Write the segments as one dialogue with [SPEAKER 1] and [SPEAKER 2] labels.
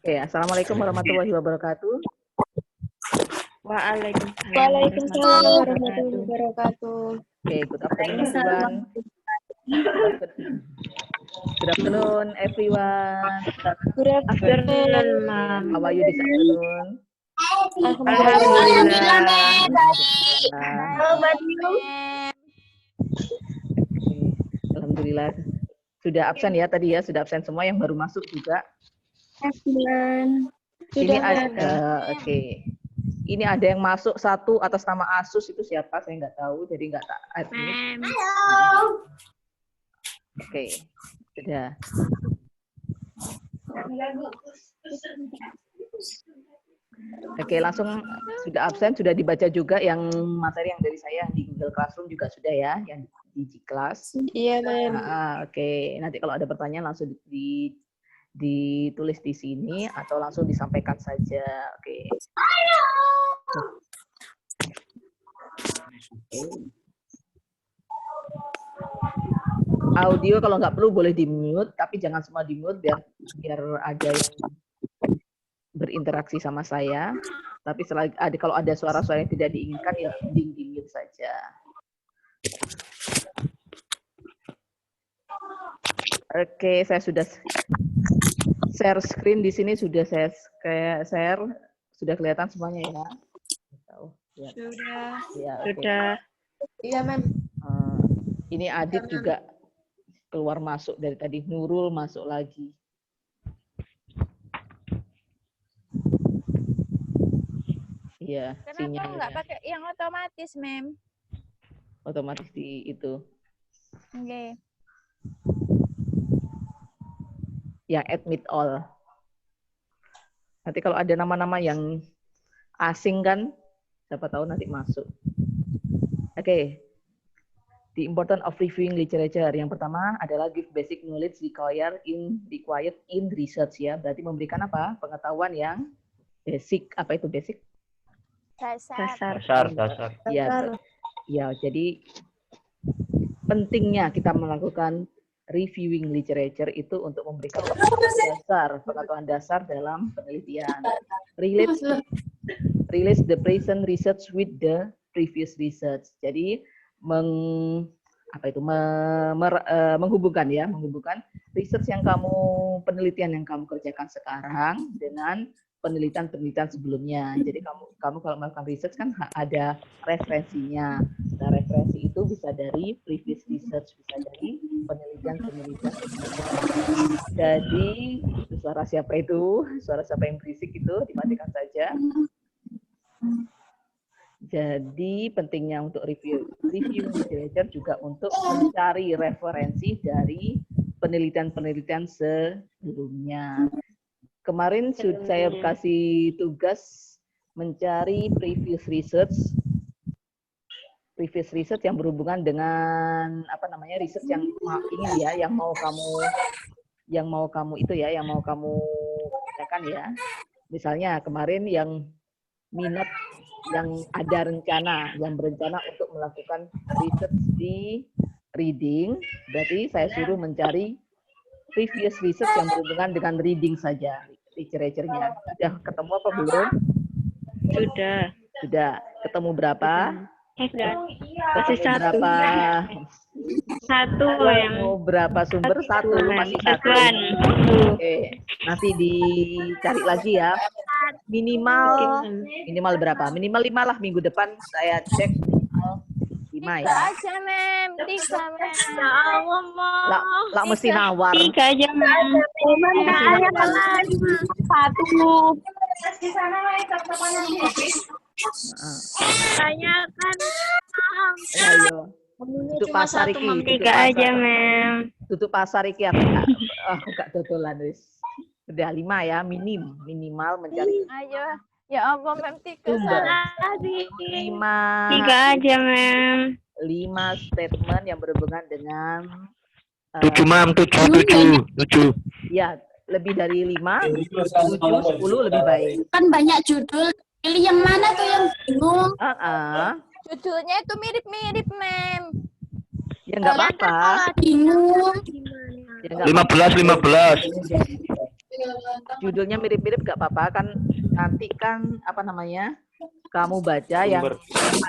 [SPEAKER 1] Oke, assalamualaikum warahmatullahi wabarakatuh.
[SPEAKER 2] Waalaikumsalam warahmatullahi wabarakatuh.
[SPEAKER 1] Oke, good afternoon everyone. Good afternoon everyone.
[SPEAKER 2] Good afternoon, Ma'am.
[SPEAKER 1] How are you this afternoon?
[SPEAKER 2] Alhamdulillah.
[SPEAKER 1] Alhamdulillah. Sudah absen ya tadi ya, sudah absen semua, yang baru masuk juga. Ini ada, oke. Ini ada yang masuk satu atas nama Asus, itu siapa? Saya nggak tahu, jadi nggak tak admit. Oke, sudah. Oke, langsung sudah absen, sudah dibaca juga yang materi yang dari saya di Google Classroom juga sudah ya, yang di G-Class.
[SPEAKER 2] Iya, Ma'am.
[SPEAKER 1] Oke, nanti kalau ada pertanyaan langsung ditulis di sini atau langsung disampaikan saja. Oke. Audio kalau nggak perlu boleh di-mute, tapi jangan semua di-mute biar ada yang berinteraksi sama saya. Tapi kalau ada suara-suara yang tidak diinginkan ya di-mute saja. Oke, saya sudah share screen di sini, sudah saya share, sudah kelihatan semuanya ya.
[SPEAKER 2] Sudah.
[SPEAKER 1] Ya,
[SPEAKER 2] Sudah. Iya, Ma'am.
[SPEAKER 1] Ini Adit juga keluar masuk dari tadi, Nurul masuk lagi. Iya,
[SPEAKER 3] kenapa nggak pakai yang otomatis, Mem?
[SPEAKER 1] Otomatis di itu.
[SPEAKER 3] Oke.
[SPEAKER 1] Yang admit all. Nanti kalau ada nama-nama yang asing kan, siapa tahu nanti masuk. Oke. The importance of reviewing literature. Yang pertama adalah give basic knowledge required in research ya. Berarti memberikan apa? Pengetahuan yang basic. Apa itu basic?
[SPEAKER 3] Dasar.
[SPEAKER 1] Ya, jadi pentingnya kita melakukan reviewing literature itu untuk memberikan pengetahuan dasar dalam penelitian. Relate the present research with the previous research. Jadi menghubungkan research yang penelitian yang kamu kerjakan sekarang dengan penelitian sebelumnya. Jadi kamu kalau melakukan research kan ada referensinya. Nah, referensi itu bisa dari previous research, bisa dari penelitian sebelumnya. Jadi suara siapa itu? Suara siapa yang berisik itu dimatikan saja. Jadi pentingnya untuk review literature juga untuk mencari referensi dari penelitian sebelumnya. Kemarin saya kasih tugas mencari previous research yang berhubungan dengan research yang mau kamu kerjakan ya. Misalnya kemarin yang minat yang berencana untuk melakukan research di reading, berarti saya suruh mencari previous research yang berhubungan dengan reading saja, literature-nya. Sudah ketemu apa belum? Sudah. Ketemu berapa?
[SPEAKER 2] Masih satu.
[SPEAKER 1] Berapa sumber? Satu. Masih satu. Oke. Nanti dicari lagi ya. Minimal berapa? Minimal 5 lah minggu depan saya cek 5 ya.
[SPEAKER 3] 3 aja, Mem. 3, Mem.
[SPEAKER 2] Ya Allah, Mom.
[SPEAKER 1] Lah mesti nawar.
[SPEAKER 2] 3 aja, Mem. Satu. Di sana tanyakan.
[SPEAKER 1] Ayo. Tutup pasar iki.
[SPEAKER 2] 3 aja, Mem.
[SPEAKER 1] Tutup pasar iki aku gak dodolan wis. Udah 5 ya, minimal mencari.
[SPEAKER 3] Ayo. Ya Allah, Mem, 3
[SPEAKER 2] 5.
[SPEAKER 1] 3
[SPEAKER 2] aja, Mem.
[SPEAKER 1] 5 statement yang berhubungan dengan
[SPEAKER 4] 7, Mam, 7.
[SPEAKER 1] Ya, lebih dari 5, 7, 10 lebih baik.
[SPEAKER 5] Kan banyak judul, pilih yang mana tuh yang bingung.
[SPEAKER 3] Judulnya itu mirip-mirip, Mem.
[SPEAKER 1] Ya nggak apa-apa.
[SPEAKER 5] Bingung.
[SPEAKER 1] Ya, nggak
[SPEAKER 4] 15.
[SPEAKER 1] judulnya mirip-mirip gak apa-apa kan, nanti kan apa namanya, kamu baca yang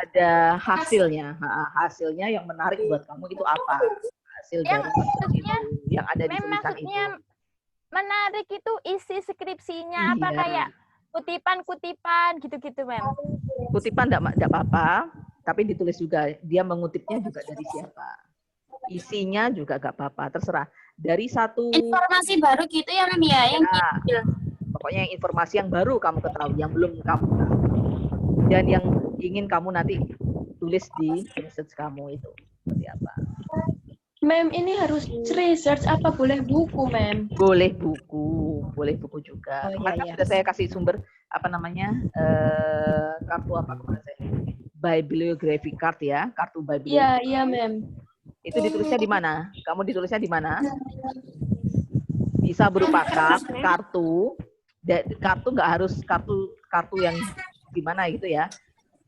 [SPEAKER 1] ada hasilnya. Hasilnya yang menarik buat kamu itu apa? Hasil
[SPEAKER 3] Yang
[SPEAKER 1] dari
[SPEAKER 3] maksudnya,
[SPEAKER 1] itu, yang ada di tulisan
[SPEAKER 3] maksudnya
[SPEAKER 1] itu.
[SPEAKER 3] menarik itu isi skripsinya apa
[SPEAKER 1] Iya.
[SPEAKER 3] kayak kutipan-kutipan gitu-gitu, Mem?
[SPEAKER 1] Kutipan enggak apa-apa, tapi ditulis juga. Dia mengutipnya juga dari siapa. Isinya juga enggak apa-apa, terserah. Dari satu
[SPEAKER 5] Informasi baru gitu ya, Mem ya, yang
[SPEAKER 1] ya, pokoknya yang informasi yang baru kamu ketahui, yang belum kamu tahu. Dan yang ingin kamu nanti tulis di research kamu itu seperti apa.
[SPEAKER 6] Mem, ini harus research apa boleh buku, Mem?
[SPEAKER 1] Boleh buku juga.
[SPEAKER 6] Oh,
[SPEAKER 1] Kemarin kan
[SPEAKER 6] iya.
[SPEAKER 1] sudah saya kasih sumber apa namanya, kartu apa kemarin saya? Bibliography card ya, kartu bibliography.
[SPEAKER 6] Iya, Mem.
[SPEAKER 1] Itu ditulisnya di mana? Kamu ditulisnya di mana? Bisa berupa kartu. Kartu nggak harus kartu yang gimana gitu ya.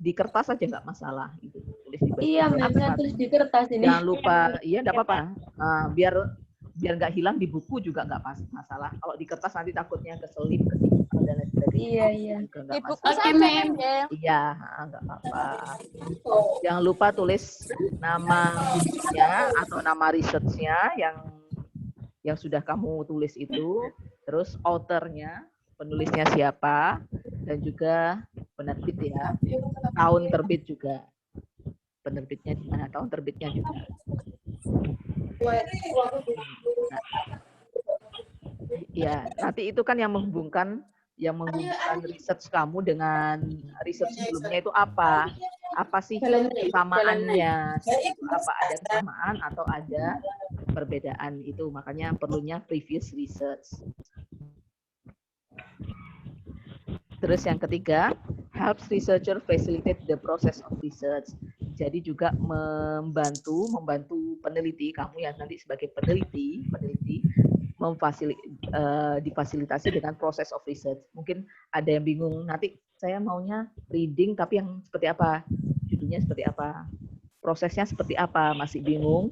[SPEAKER 1] Di kertas aja nggak masalah gitu. Tulis di
[SPEAKER 6] Iya, Mem, saya tulis di kertas ini.
[SPEAKER 1] Jangan lupa, iya nggak apa-apa. Biar nggak hilang di buku juga nggak masalah. Kalau di kertas nanti takutnya keselip, ketinggalan dan lain sebagainya.
[SPEAKER 6] Iya.
[SPEAKER 1] Juga
[SPEAKER 3] Di
[SPEAKER 1] nggak
[SPEAKER 3] buku
[SPEAKER 1] masalah.
[SPEAKER 3] saja, Mem. Ya.
[SPEAKER 1] Iya, nggak apa-apa. Jangan lupa tulis nama bukunya atau nama research-nya yang sudah kamu tulis itu, terus author-nya, penulisnya siapa, dan juga penerbit ya, tahun terbit juga. Penerbitnya di mana, tahun terbitnya juga. Ya, nanti itu kan yang menghubungkan research kamu dengan research sebelumnya itu apa? Apa sih kesamaannya? Apa ada kesamaan atau ada perbedaan itu? Makanya perlunya previous research. Terus yang ketiga, helps researcher facilitate the process of research. Jadi juga membantu peneliti, kamu yang nanti sebagai peneliti difasilitasi dengan proses of research. Mungkin ada yang bingung, nanti saya maunya reading tapi yang seperti apa? Judulnya seperti apa? Prosesnya seperti apa? Masih bingung?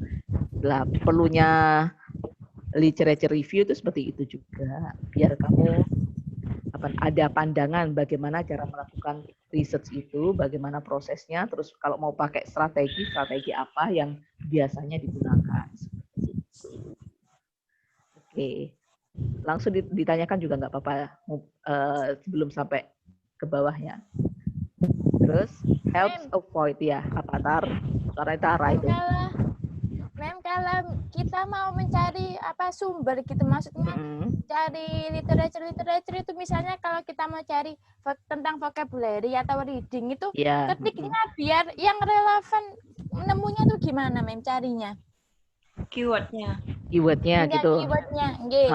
[SPEAKER 1] Lah, perlunya literature review itu seperti itu juga. Biar kamu ada pandangan bagaimana cara melakukan research itu, bagaimana prosesnya, terus kalau mau pakai strategi apa yang biasanya digunakan. Oke, langsung ditanyakan juga nggak apa-apa sebelum sampai ke bawahnya. Terus helps avoid ya, apa Tara itu.
[SPEAKER 3] Mem, kalau kita mau mencari apa sumber gitu, maksudnya cari literature itu misalnya kalau kita mau cari tentang vocabulary atau reading itu, ketiknya biar yang relevan, nemunya tuh gimana, Mem, carinya?
[SPEAKER 6] Keywordnya
[SPEAKER 1] gitu.
[SPEAKER 3] Keywordnya, nggih.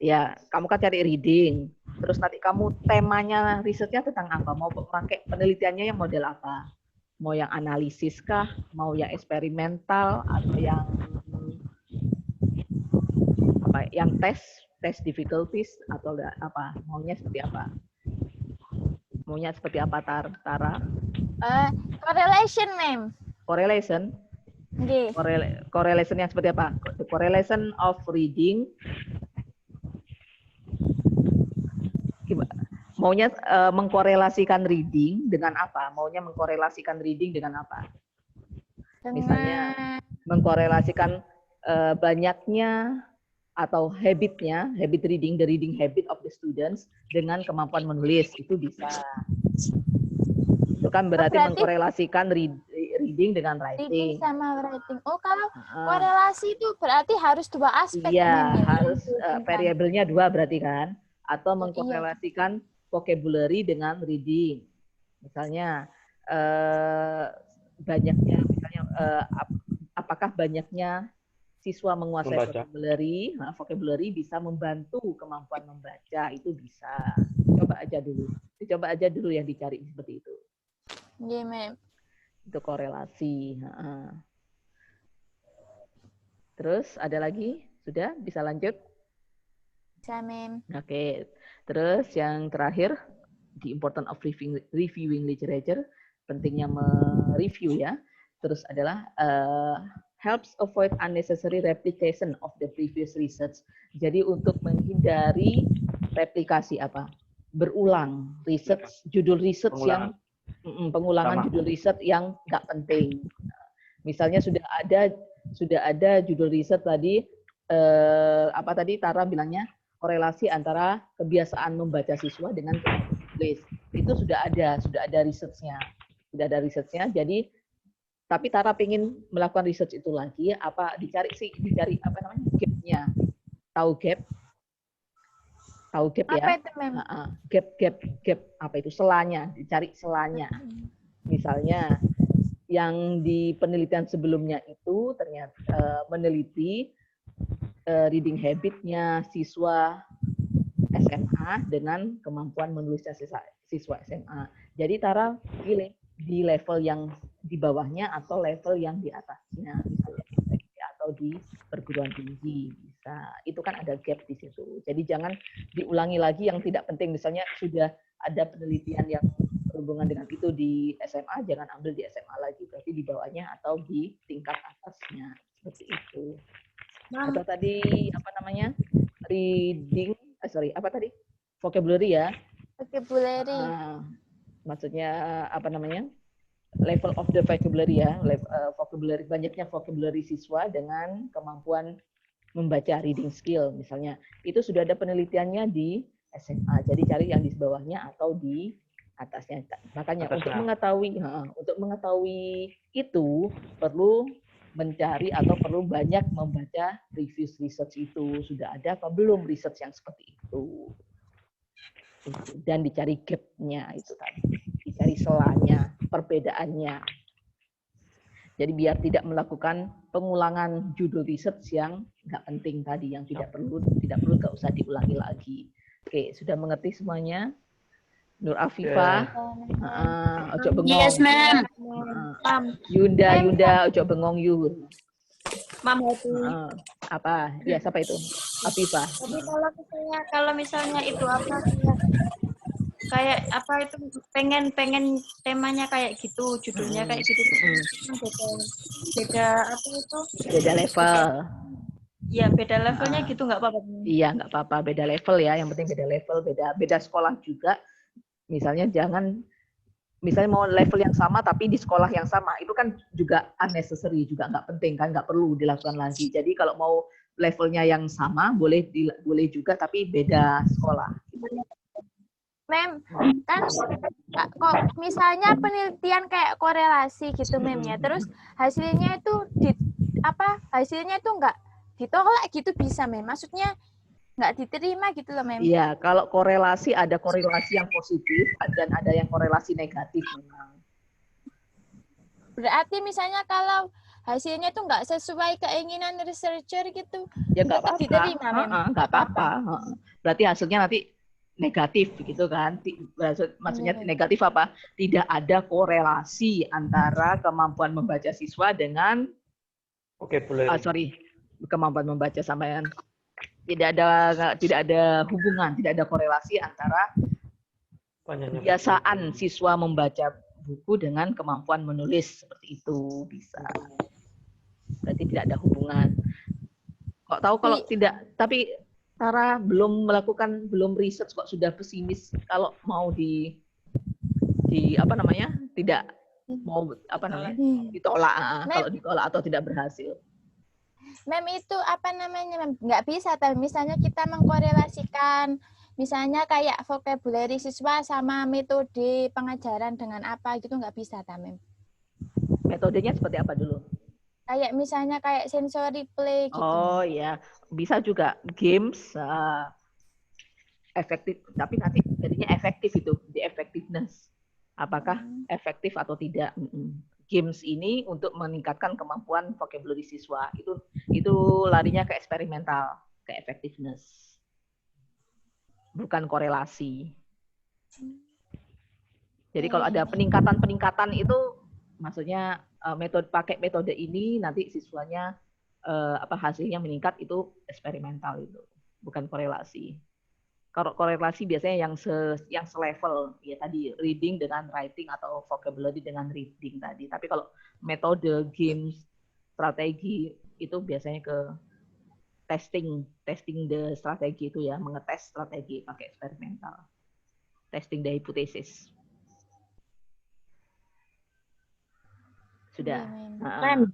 [SPEAKER 1] Ya, kamu kan cari reading. Terus nanti kamu temanya risetnya tentang apa? Mau pakai penelitiannya yang model apa? Mau yang analisis kah? Mau yang eksperimental atau yang apa? Yang tes difficulties atau apa? Maunya seperti apa? Maunya seperti apa, Tara?
[SPEAKER 3] Correlation, Mem.
[SPEAKER 1] Correlation?
[SPEAKER 3] Nggih.
[SPEAKER 1] Correlation yang seperti apa? The correlation of reading. Maunya mengkorelasikan reading dengan apa? Maunya mengkorelasikan reading dengan apa? Misalnya mengkorelasikan banyaknya atau habit reading, the reading habit of the students dengan kemampuan menulis, itu bisa. Itu kan berarti mengkorelasikan reading dengan writing.
[SPEAKER 3] Reading sama writing. Oh, kalau korelasi itu berarti harus dua aspek.
[SPEAKER 1] Iya, harus variabelnya dua berarti kan? Atau mengkorelasikan vocabulary dengan reading. Misalnya banyaknya, apakah banyaknya siswa menguasai vocabulary bisa membantu kemampuan membaca, itu bisa. Coba aja dulu yang dicari seperti itu.
[SPEAKER 3] Iya, Mem.
[SPEAKER 1] Itu korelasi. Terus ada lagi? Sudah bisa lanjut?
[SPEAKER 3] Bisa, Mem.
[SPEAKER 1] Oke. Terus yang terakhir, the importance of reviewing literature, pentingnya mereview ya. Terus adalah helps avoid unnecessary replication of the previous research. Jadi untuk menghindari replikasi apa? Berulang research, judul research yang pengulangan
[SPEAKER 4] Sama.
[SPEAKER 1] judul riset yang nggak penting. Misalnya sudah ada judul riset tadi apa tadi Tara bilangnya korelasi antara kebiasaan membaca siswa dengan tulis. Itu sudah ada risetnya. Sudah ada risetnya. Jadi tapi Tara ingin melakukan research itu lagi, dicari apa namanya gap-nya. Tahu gap? Tahu gap ya?
[SPEAKER 3] Apa itu, Mem?
[SPEAKER 1] Gap apa itu? Selanya, dicari selanya. Misalnya yang di penelitian sebelumnya itu ternyata meneliti reading habit-nya siswa SMA dengan kemampuan menulisnya siswa SMA. Jadi Tara pilih di level yang di bawahnya atau level yang di atasnya, misalnya atau di perguruan tinggi bisa. Itu kan ada gap di situ. Jadi jangan diulangi lagi yang tidak penting. Misalnya sudah ada penelitian yang berhubungan dengan itu di SMA, jangan ambil di SMA lagi. Berarti di bawahnya atau di tingkat atasnya. Seperti itu. Atau tadi apa namanya? Reading, apa tadi? Vocabulary ya.
[SPEAKER 3] Vocabulary.
[SPEAKER 1] Maksudnya apa namanya? Level of the vocabulary ya, vocabulary, banyaknya vocabulary siswa dengan kemampuan membaca reading skill misalnya. Itu sudah ada penelitiannya di SMA. Jadi cari yang di bawahnya atau di atasnya. Makanya untuk mengetahui itu perlu mencari atau perlu banyak membaca reviews research itu. Sudah ada apa belum research yang seperti itu. Dan dicari gap-nya itu tadi. Dicari selanya, perbedaannya. Jadi biar tidak melakukan pengulangan judul research yang nggak penting tadi, yang tidak perlu nggak usah diulangi lagi. Oke, sudah mengerti semuanya? Nur Afifah, ojo bengong.
[SPEAKER 5] Yes, ma'am.
[SPEAKER 1] Yunda, ojo bengong Yun.
[SPEAKER 6] Mama itu.
[SPEAKER 1] Apa? Ya, siapa itu? Afifah.
[SPEAKER 6] Tapi kalau misalnya itu apa kayak apa itu pengen temanya kayak gitu, judulnya kayak gitu. Beda apa itu?
[SPEAKER 1] Beda level.
[SPEAKER 6] Ya, beda levelnya gitu nggak apa-apa.
[SPEAKER 1] Iya, nggak apa-apa, beda level ya. Yang penting beda level, beda sekolah juga. Misalnya misalnya mau level yang sama tapi di sekolah yang sama, itu kan juga unnecessary, juga nggak penting kan, nggak perlu dilakukan lagi. Jadi kalau mau levelnya yang sama boleh juga tapi beda sekolah.
[SPEAKER 3] Mem, kan kok misalnya penelitian kayak korelasi gitu, Mem ya. Terus hasilnya itu hasilnya itu nggak ditolak gitu bisa, Mem. Maksudnya nggak diterima gitu loh, Mem.
[SPEAKER 1] Iya, kalau korelasi ada korelasi yang positif dan ada yang korelasi negatif memang.
[SPEAKER 3] Berarti misalnya kalau hasilnya itu nggak sesuai keinginan researcher gitu,
[SPEAKER 1] ya nggak apa-apa.
[SPEAKER 3] Diterima, Mem.
[SPEAKER 1] Nggak apa-apa. Berarti hasilnya nanti negatif gitu kan. Maksudnya negatif apa? Tidak ada korelasi antara kemampuan membaca siswa dengan kemampuan membaca sampean. Tidak ada hubungan, tidak ada korelasi antara kebiasaan siswa membaca buku dengan kemampuan menulis, seperti itu bisa. Berarti tidak ada hubungan. Kok tahu kalau tidak, tapi Tara belum research kok sudah pesimis kalau mau tidak mau ditolak, kalau ditolak atau tidak berhasil.
[SPEAKER 3] Mem itu Mem? Nggak bisa, tapi misalnya kita mengkorelasikan misalnya kayak vocabulary siswa sama metode pengajaran dengan apa gitu, nggak bisa, Mem.
[SPEAKER 1] Metodenya seperti apa dulu?
[SPEAKER 3] Kayak misalnya kayak sensory play gitu.
[SPEAKER 1] Oh iya, bisa juga games efektif, tapi nanti jadinya efektif itu, di effectiveness. Apakah efektif atau tidak? Games ini untuk meningkatkan kemampuan vocabulary siswa. Itu larinya ke eksperimental, ke effectiveness. Bukan korelasi. Jadi kalau ada peningkatan itu maksudnya pakai metode ini nanti siswanya hasilnya meningkat, itu eksperimental, itu bukan korelasi. Kalau korelasi biasanya yang selevel ya tadi, reading dengan writing atau vocabulary dengan reading tadi. Tapi kalau metode games, strategi itu biasanya ke testing the strategi itu ya, mengetes strategi pakai eksperimental. Testing the hypothesis. Sudah.
[SPEAKER 2] Mem,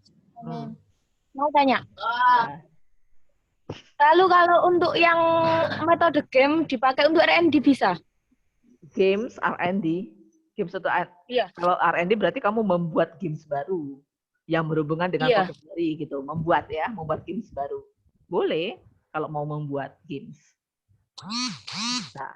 [SPEAKER 2] mau tanya.
[SPEAKER 1] Nah,
[SPEAKER 2] Lalu kalau untuk yang metode game dipakai untuk R&D bisa?
[SPEAKER 1] games R&D, games untuk
[SPEAKER 2] Iya.
[SPEAKER 1] kalau R&D berarti kamu membuat games baru yang berhubungan dengan
[SPEAKER 2] Iya.
[SPEAKER 1] vocabulary gitu, membuat games baru. Boleh kalau mau membuat games. Nah,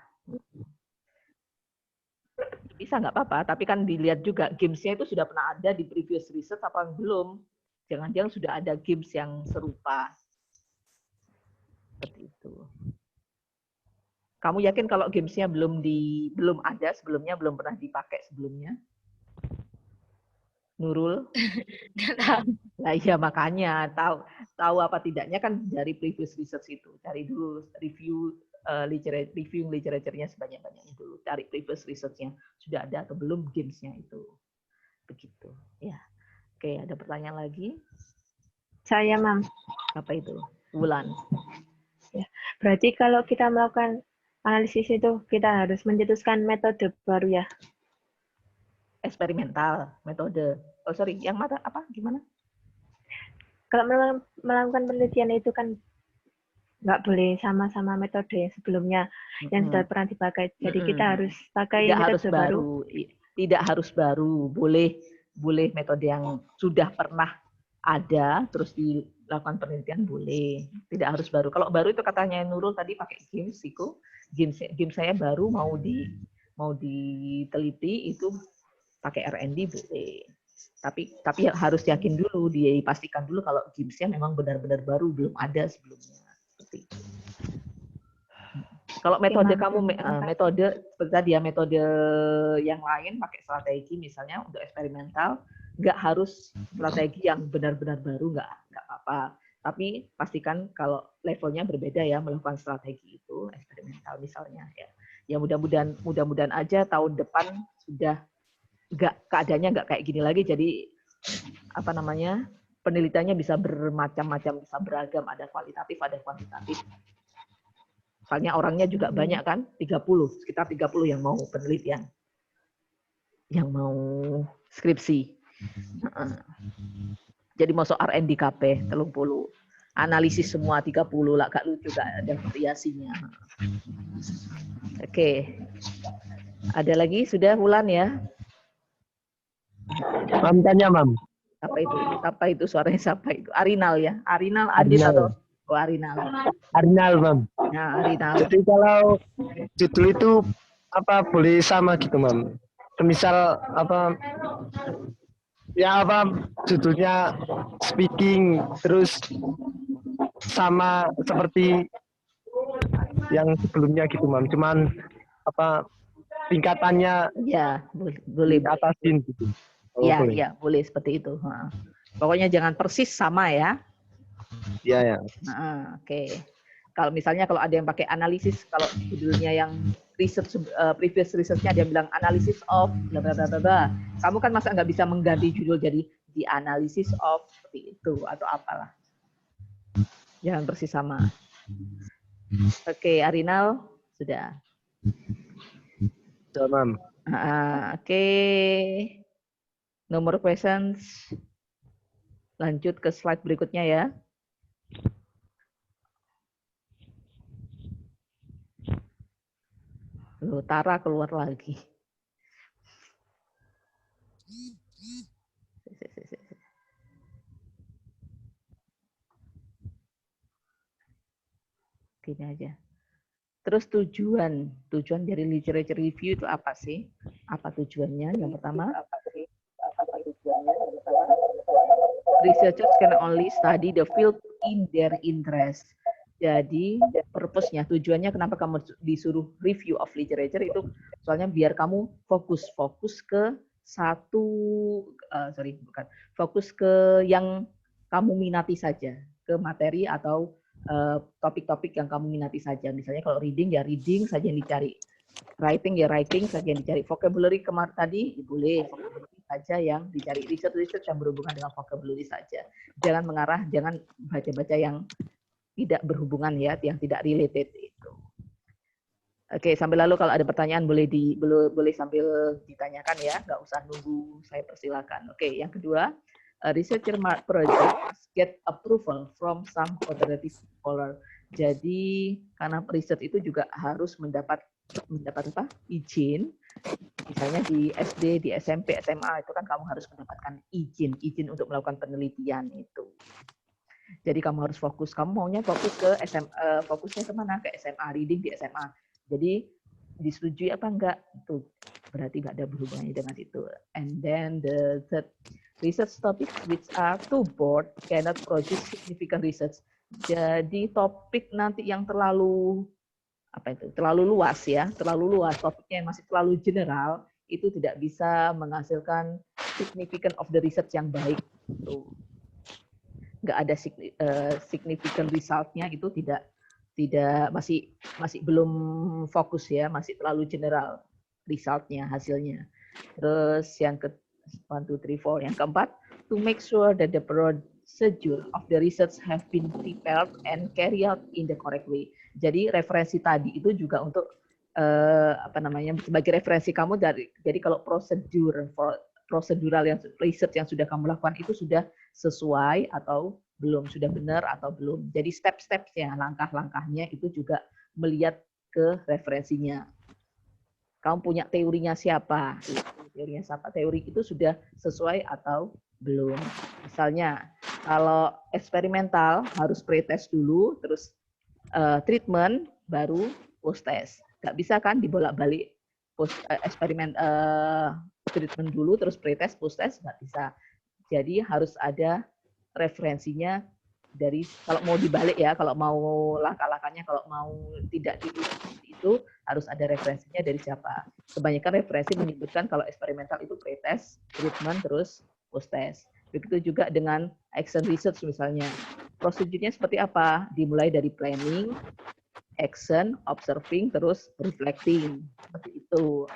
[SPEAKER 1] bisa nggak apa-apa, tapi kan dilihat juga gamesnya itu sudah pernah ada di previous research apa belum. Jangan-jangan sudah ada games yang serupa. Seperti itu. Kamu yakin kalau gamesnya belum ada sebelumnya, belum pernah dipakai sebelumnya? Nurul? Nah iya makanya tahu apa tidaknya kan dari previous research itu. Cari dulu review literaturenya sebanyak-banyaknya dulu. Cari previous research-nya sudah ada atau belum gamesnya itu. Begitu. Ya. Oke, ada pertanyaan lagi?
[SPEAKER 2] Saya, Mam.
[SPEAKER 1] Apa itu? Wulan.
[SPEAKER 2] Ya. Berarti kalau kita melakukan analisis itu kita harus mencetuskan metode baru ya?
[SPEAKER 1] Eksperimental, metode. Oh sorry, yang mana apa? Gimana?
[SPEAKER 2] Kalau melakukan penelitian itu kan nggak boleh sama-sama metode yang sebelumnya yang sudah pernah dipakai. Jadi kita harus pakai metode baru.
[SPEAKER 1] Tidak harus baru, boleh metode yang sudah pernah ada terus dilakukan penelitian boleh. Tidak harus baru. Kalau baru itu katanya Nurul tadi pakai games, Siko. Game saya baru mau diteliti itu pakai R&D boleh. Tapi harus yakin dulu, dipastikan dulu kalau gamesnya memang benar-benar baru, belum ada sebelumnya. Seperti itu. Kalau metode metode seperti tadi ya, metode yang lain pakai strategi misalnya untuk eksperimental, nggak harus strategi yang benar-benar baru, nggak apa-apa. Tapi pastikan kalau levelnya berbeda ya, melakukan strategi itu eksperimental misalnya ya. Ya mudah-mudahan aja tahun depan sudah keadaannya nggak kayak gini lagi, jadi penelitiannya bisa bermacam-macam, bisa beragam, ada kualitatif, ada kuantitatif. Soalnya orangnya juga banyak kan, sekitar 30 yang mau penelitian, yang mau skripsi. Jadi masuk R&D KP 30, analisis semua 30 lah, gak lucu, gak ada variasinya. Oke, ada lagi sudah Wulan ya?
[SPEAKER 4] Mam tanya, Mam.
[SPEAKER 1] Apa itu suaranya siapa itu? Arinal ya? Arinal Adit atau Arinal?
[SPEAKER 4] Arinal, Mam.
[SPEAKER 1] Nah, Arinal.
[SPEAKER 4] Jadi kalau judul itu boleh sama gitu, Mam. Misal judulnya speaking terus sama seperti yang sebelumnya gitu, Mam. Cuman tingkatannya
[SPEAKER 1] ya boleh
[SPEAKER 4] atasin gitu.
[SPEAKER 1] Iya, boleh seperti itu. Pokoknya jangan persis sama ya.
[SPEAKER 4] Iya, ya.
[SPEAKER 1] Oke. Kalau misalnya kalau ada yang pakai analisis, kalau judulnya yang research previous research-nya dia bilang analysis of bla bla bla bla. Kamu kan masa nggak bisa mengganti judul jadi the analysis of seperti itu atau apalah. Jangan persis sama. Oke, Arinal sudah.
[SPEAKER 4] Sudah, Mam.
[SPEAKER 1] Oke. No more questions. Lanjut ke slide berikutnya ya. Loh, Tara keluar lagi. Gini aja. Terus tujuan dari literature review itu apa sih? Apa tujuannya? Yang pertama, researchers can only study the field in their interest. Jadi purpose-nya, tujuannya kenapa kamu disuruh review of literature itu soalnya biar kamu fokus ke fokus ke yang kamu minati saja, ke materi atau topik-topik yang kamu minati saja. Misalnya kalau reading ya reading saja yang dicari, writing ya writing saja yang dicari, vocabulary kemarin tadi boleh vocabulary saja yang dicari, research yang berhubungan dengan vocabulary saja. Jangan baca-baca yang tidak berhubungan ya, yang tidak related itu. Oke, sambil lalu kalau ada pertanyaan boleh sambil ditanyakan ya, nggak usah nunggu saya persilakan. Oke, yang kedua, a researcher project must get approval from some authority scholar. Jadi karena riset itu juga harus mendapat apa? Izin. Misalnya di SD, di SMP, SMA itu kan kamu harus mendapatkan izin untuk melakukan penelitian itu. Jadi kamu harus fokus. Kamu maunya fokus ke fokusnya kemana? Ke SMA, reading di SMA. Jadi disetujui apa enggak? Itu berarti enggak ada berhubungannya dengan itu. And then the third, research topics which are too broad cannot produce significant research. Jadi topik nanti yang terlalu terlalu luas ya, terlalu luas, topiknya yang masih terlalu general, itu tidak bisa menghasilkan significant of the research yang baik. Itu nggak ada significant resultnya, itu tidak masih belum fokus ya, masih terlalu general resultnya, hasilnya. Terus yang ke 1, 2, 3, 4, yang keempat, to make sure that the procedure of the research have been prepared and carried out in the correct way. Jadi referensi tadi itu juga untuk sebagai referensi kamu jadi kalau prosedural yang research yang sudah kamu lakukan itu sudah sesuai atau belum, sudah benar atau belum. Jadi step-stepnya, langkah-langkahnya itu juga melihat ke referensinya. Kamu punya teorinya siapa? Teorinya siapa? Teori itu sudah sesuai atau belum. Misalnya, kalau eksperimental harus pre-test dulu, terus treatment, baru post-test. Nggak bisa kan dibolak-balik eksperimen treatment dulu, terus pre-test, post-test, nggak bisa. Jadi harus ada referensinya dari, kalau mau dibalik ya, kalau mau langkah-langkahnya, kalau mau tidak itu harus ada referensinya dari siapa. Kebanyakan referensi menyebutkan kalau eksperimental itu pre-test, treatment, terus post-test. Begitu juga dengan action research misalnya. Prosedurnya seperti apa? Dimulai dari planning, action, observing, terus reflecting. Seperti itu.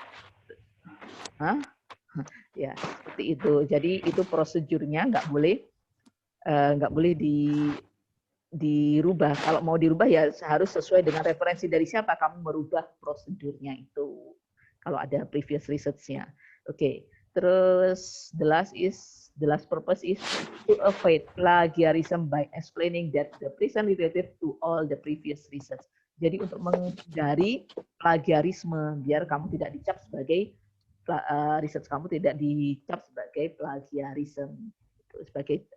[SPEAKER 1] Hah? Ya, seperti itu. Jadi itu prosedurnya nggak boleh dirubah. Kalau mau dirubah ya harus sesuai dengan referensi dari siapa kamu merubah prosedurnya itu. Kalau ada previous research-nya. Oke. Terus the last purpose is to avoid plagiarism by explaining that the present related to all the previous research. Jadi untuk menghindari plagiarisme biar kamu tidak dicap sebagai research kamu tidak dicap sebagai plagiarism, sebagai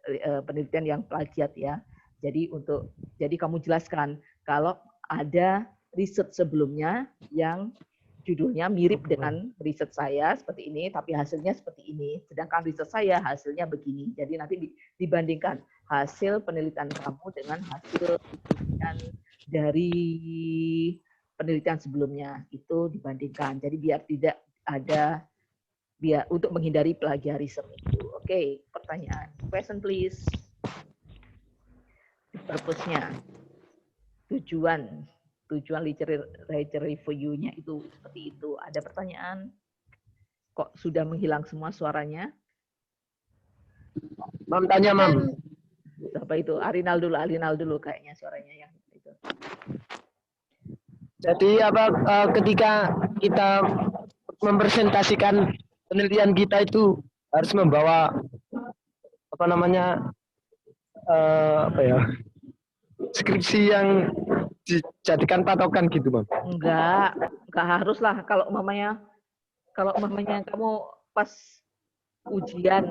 [SPEAKER 1] penelitian yang plagiat ya. Jadi kamu jelaskan kalau ada riset sebelumnya yang judulnya mirip dengan riset saya seperti ini, tapi hasilnya seperti ini. Sedangkan riset saya hasilnya begini. Jadi nanti dibandingkan hasil penelitian kamu dengan hasil penelitian dari penelitian sebelumnya, itu dibandingkan. Jadi biar tidak ada, untuk menghindari plagiarisme itu. Oke, pertanyaan. Question please. Purpose-nya, tujuan literature review-nya itu seperti itu. Ada pertanyaan? Kok sudah menghilang semua suaranya?
[SPEAKER 4] Mam tanya, Mam.
[SPEAKER 1] Apa itu? Arinal dulu kayaknya suaranya yang itu.
[SPEAKER 4] Jadi ketika kita mempresentasikan penelitian kita itu harus membawa skripsi yang dijadikan patokan gitu, Bang?
[SPEAKER 1] Enggak harus lah. Kalau umpamanya kamu pas ujian,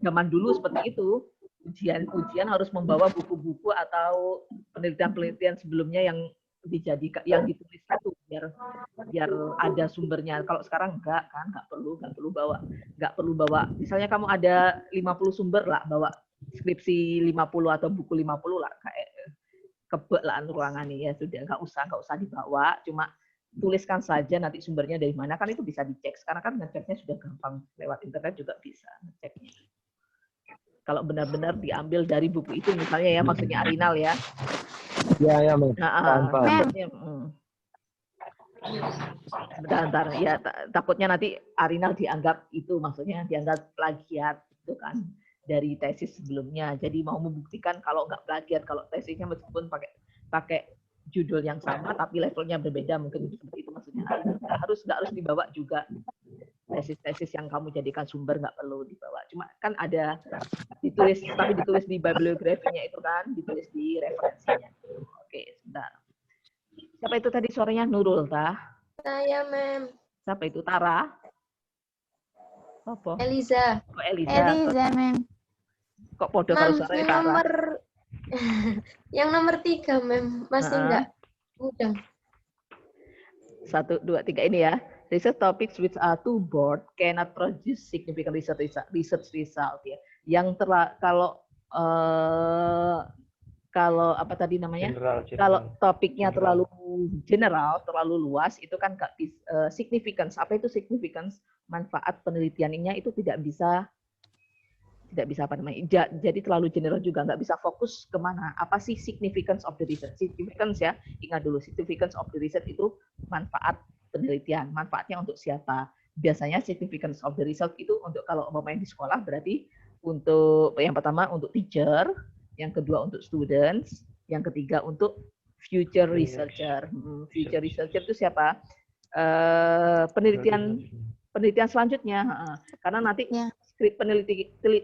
[SPEAKER 1] zaman dulu seperti itu, ujian harus membawa buku-buku atau penelitian sebelumnya yang ditulis itu biar ada sumbernya. Kalau sekarang enggak kan, nggak perlu bawa. Misalnya kamu ada 50 sumber lah, bawa skripsi 50 atau buku 50 lah, kayak kebek lah ruangan ini ya sudah, nggak usah dibawa, cuma tuliskan saja nanti sumbernya dari mana, kan itu bisa dicek. Sekarang kan ngeceknya sudah gampang, lewat internet juga bisa ngeceknya. Kalau benar-benar diambil dari buku itu misalnya ya, maksudnya Arinal ya.
[SPEAKER 4] Ya, Mam.
[SPEAKER 1] Bentar ya, takutnya nanti Arinal dianggap itu, maksudnya dianggap plagiat itu kan. dari tesis sebelumnya. Jadi mau membuktikan kalau nggak plagiat, kalau tesisnya meskipun pakai judul yang sama tapi levelnya berbeda, mungkin seperti itu maksudnya. Nggak harus dibawa juga tesis-tesis yang kamu jadikan sumber, nggak perlu dibawa. Cuma kan ada ditulis di bibliografinya itu kan, ditulis di referensinya. Oke, sebentar. Siapa itu tadi suaranya? Nurul, tah?
[SPEAKER 7] Saya, Mem.
[SPEAKER 1] Siapa itu? Tara? Apa?
[SPEAKER 7] Eliza.
[SPEAKER 1] Kok Eliza?
[SPEAKER 3] Eliza, Mem.
[SPEAKER 1] Kok podo kalau suaranya Tara?
[SPEAKER 7] Nomor yang nomor 3, Mem. Masih enggak udah.
[SPEAKER 1] 1, 2, 3 ini ya. Research topics which are too broad cannot produce significant research result ya. Yang kalau apa tadi namanya?
[SPEAKER 4] General.
[SPEAKER 1] Kalau topiknya terlalu general, terlalu luas, itu kan nggak significance. Apa itu significance? Manfaat penelitiannya itu tidak bisa apa namanya? Jadi terlalu general juga, nggak bisa fokus kemana. Apa sih significance of the research? Significance ya, ingat dulu, significance of the research itu manfaat penelitian. Manfaatnya untuk siapa? Biasanya significance of the result itu untuk kalau umpamanya di sekolah berarti untuk yang pertama untuk teacher, yang kedua untuk students, yang ketiga untuk future researcher. Future researcher itu siapa? Penelitian selanjutnya. Karena nanti skrip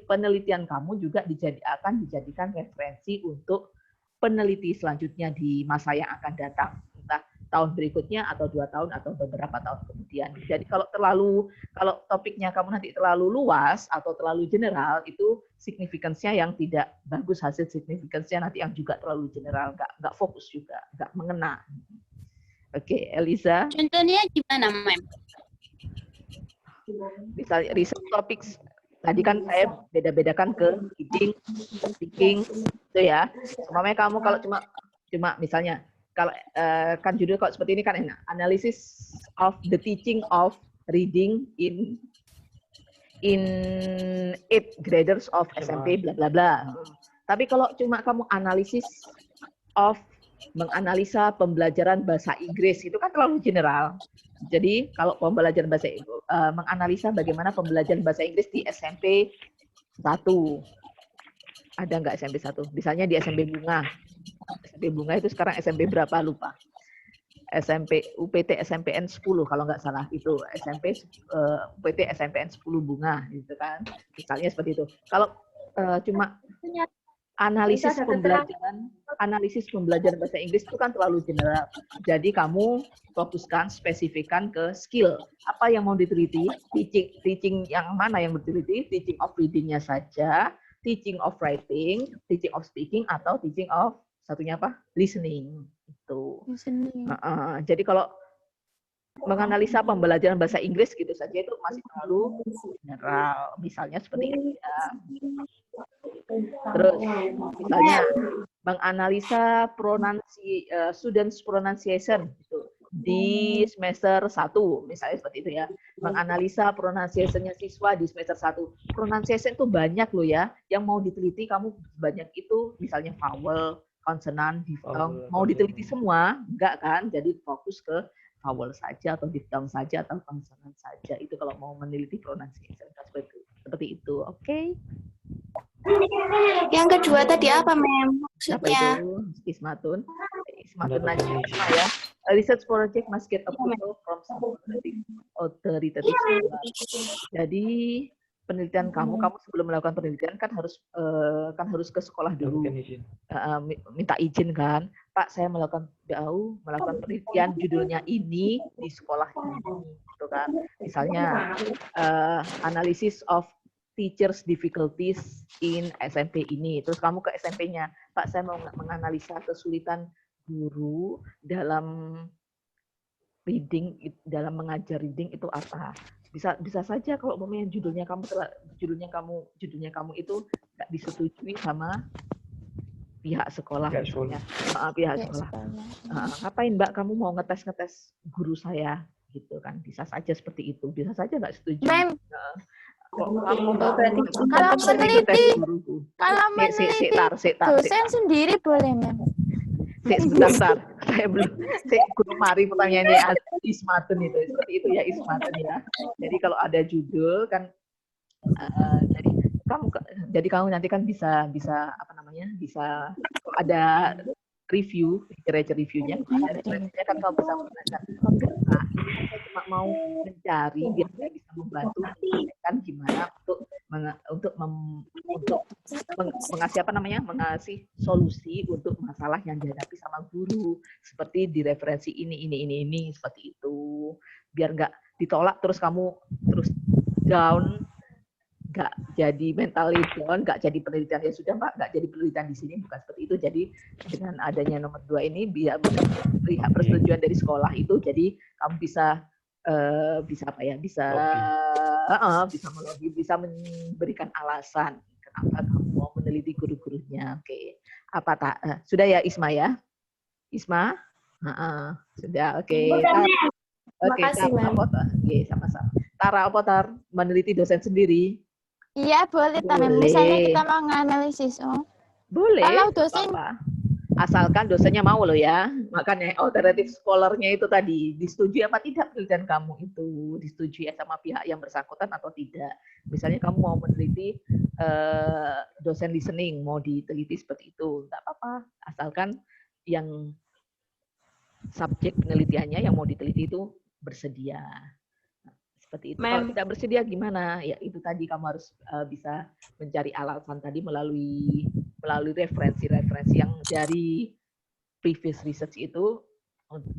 [SPEAKER 1] penelitian kamu juga akan dijadikan referensi untuk peneliti selanjutnya di masa yang akan datang. Entah tahun berikutnya atau 2 tahun atau beberapa tahun kemudian. Jadi kalau topiknya kamu nanti terlalu luas atau terlalu general, itu significance-nya yang tidak bagus, hasil significance-nya nanti yang juga terlalu general, nggak fokus juga, nggak mengena. Oke, Eliza.
[SPEAKER 5] Contohnya gimana, Mem?
[SPEAKER 1] Misalnya research topics, tadi kan saya beda-bedakan ke reading, speaking, itu ya. Umpamanya kamu kalau cuma misalnya, kalau kan judul kalau seperti ini kan enak, analysis of the teaching of reading in 8th graders of SMP bla bla bla. Tapi kalau cuma kamu menganalisa pembelajaran bahasa Inggris, itu kan terlalu general. Jadi kalau pembelajaran bahasa menganalisa bagaimana pembelajaran bahasa Inggris di SMP 1. Ada nggak SMP 1? Misalnya di SMP Bunga. SMP Bunga itu sekarang SMP berapa lupa. UPT SMPN 10 kalau nggak salah itu UPT SMPN 10 Bunga gitu kan. Misalnya seperti itu. Kalau cuma analisis pembelajaran bahasa Inggris itu kan terlalu general. Jadi kamu fokuskan, spesifikkan ke skill. Apa yang mau diteliti? Teaching yang mana yang diteliti? Teaching of reading-nya saja, teaching of writing, teaching of speaking, atau teaching of satunya apa? Listening. Itu. Jadi kalau menganalisa pembelajaran bahasa Inggris gitu saja itu masih terlalu general. Misalnya seperti ini ya. Terus misalnya menganalisa students pronunciation gitu, di semester 1 misalnya seperti itu ya. Menganalisa pronunciation-nya siswa di semester 1. Pronunciation itu banyak loh ya. Yang mau diteliti kamu banyak itu misalnya vowel, konsonan, diphthong, mau diteliti semua, enggak kan? Jadi fokus ke vowel saja atau diphthong saja atau konsonan saja. Itu kalau mau meneliti pronunciation seperti itu. Oke.
[SPEAKER 5] Yang kedua tadi apa, Mem?
[SPEAKER 1] Apa
[SPEAKER 5] Maksudnya?
[SPEAKER 1] itu? Ismatun Najwa ya. Research project must get approval from some authoritative. Jadi penelitian kamu sebelum melakukan penelitian kan harus ke sekolah dulu, minta izin kan, Pak saya melakukan penelitian judulnya ini di sekolah ini, gitu kan. Misalnya analysis of teachers difficulties in SMP ini, terus kamu ke SMP-nya, Pak saya mau menganalisa kesulitan guru dalam reading, dalam mengajar reading itu apa. Bisa saja kalau umpamanya judulnya kamu itu nggak disetujui sama pihak sekolah, misalnya. Pihak sekolah. Ngapain Mbak kamu mau ngetes guru saya gitu kan? Bisa saja seperti itu. Bisa saja nggak setuju.
[SPEAKER 3] Mem,
[SPEAKER 1] Kalau
[SPEAKER 3] meneliti
[SPEAKER 1] sebentar.
[SPEAKER 3] dosen sendiri boleh, Mem.
[SPEAKER 1] Sebentar. Saya belum. Guru mari pertanyaannya Ismatun itu. Seperti itu ya Ismatun ya. Jadi kalau ada judul kan, jadi jadi kamu nanti kan bisa apa namanya, bisa ada review, literature reviewnya, ada referensinya kan kamu bisa menggunakan. Nah, ini kan saya cuma mau mencari biar saya bisa membantu menyampaikan gimana untuk mengasih apa namanya, mengasih solusi untuk masalah yang dihadapi sama guru, seperti di referensi ini seperti itu, biar nggak ditolak terus kamu terus down, nggak jadi mentally down, nggak jadi penelitian. Ya sudah Mbak, nggak jadi penelitian di sini, bukan seperti itu. Jadi dengan adanya nomor 2 ini biar lihat persetujuan dari sekolah itu, jadi kamu bisa apa ya, bisa bisa memberikan alasan kenapa kamu mau meneliti guru-gurunya. Oke. Apa tak sudah ya Isma ya? Isma? Sudah. Oke. Oke, oke, sama-sama. Tara apa Tar? Meneliti dosen sendiri?
[SPEAKER 3] Iya, boleh. Misalnya kita mau nganalisis.
[SPEAKER 1] Boleh.
[SPEAKER 3] Kalau dosen,
[SPEAKER 1] asalkan dosennya mau loh ya. Makanya alternative scholar-nya itu tadi, disetujui apa tidak penelitian kamu itu, disetujui sama pihak yang bersangkutan atau tidak. Misalnya kamu mau meneliti dosen listening, mau diteliti seperti itu, nggak apa-apa. Asalkan yang subjek penelitiannya yang mau diteliti itu bersedia. Seperti itu. Kalau tidak bersedia gimana? Ya itu tadi, kamu harus bisa mencari alasan tadi melalui referensi-referensi yang dari previous research itu,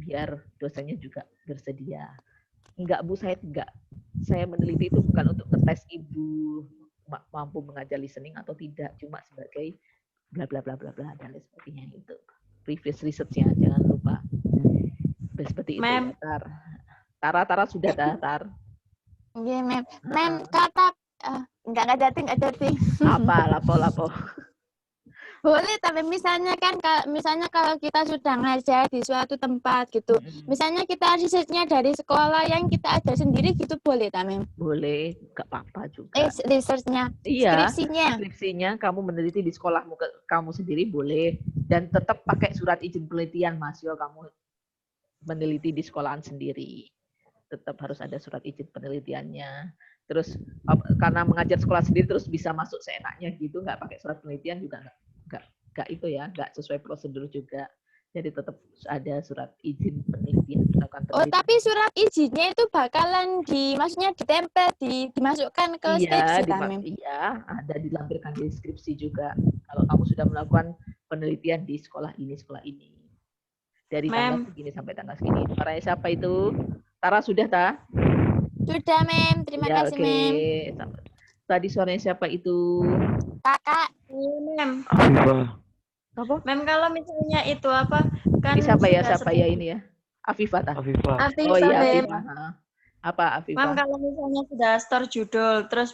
[SPEAKER 1] biar dosennya juga bersedia. Enggak Bu, saya meneliti itu bukan untuk ngetes Ibu mampu mengajar listening atau tidak, cuma sebagai bla bla bla bla bla dan lain sebagainya itu. Previous research-nya jangan lupa. Seperti itu. Tara sudah Tar.
[SPEAKER 3] Iya, Mem, kata enggak jadi.
[SPEAKER 1] Apa lapo.
[SPEAKER 3] Boleh, tapi misalnya kalau kita sudah ngajar di suatu tempat gitu, misalnya kita risetnya dari sekolah yang kita ajar sendiri gitu, boleh tak, Mem?
[SPEAKER 1] Boleh, nggak apa-apa juga.
[SPEAKER 3] Researchnya,
[SPEAKER 1] iya,
[SPEAKER 3] skripsinya
[SPEAKER 1] kamu meneliti di sekolahmu kamu sendiri boleh, dan tetap pakai surat izin penelitian mahasiswa kamu meneliti di sekolahan sendiri. Tetap harus ada surat izin penelitiannya. Terus karena mengajar sekolah sendiri terus bisa masuk seenaknya gitu, nggak pakai surat penelitian juga nggak itu ya, nggak sesuai prosedur juga. Jadi tetap ada surat izin penelitian.
[SPEAKER 3] Tapi surat izinnya itu bakalan maksudnya ditempel, dimasukkan ke skripsi,
[SPEAKER 1] Iya, ada dilampirkan di skripsi juga. Kalau kamu sudah melakukan penelitian di sekolah ini. Dari tanggal segini sampai tanggal segini. Para siapa itu? Tara sudah tak?
[SPEAKER 3] Sudah, Mem. Terima kasih, Mem.
[SPEAKER 1] Tadi suaranya siapa itu?
[SPEAKER 3] Kakak.
[SPEAKER 6] Mem.
[SPEAKER 1] Apa?
[SPEAKER 6] Mem, kalau misalnya itu apa? Kan
[SPEAKER 1] ini siapa ya ini ya? Afifah. Oh iya, Afifah. Apa Afifah?
[SPEAKER 6] Mem, kalau misalnya sudah store judul, terus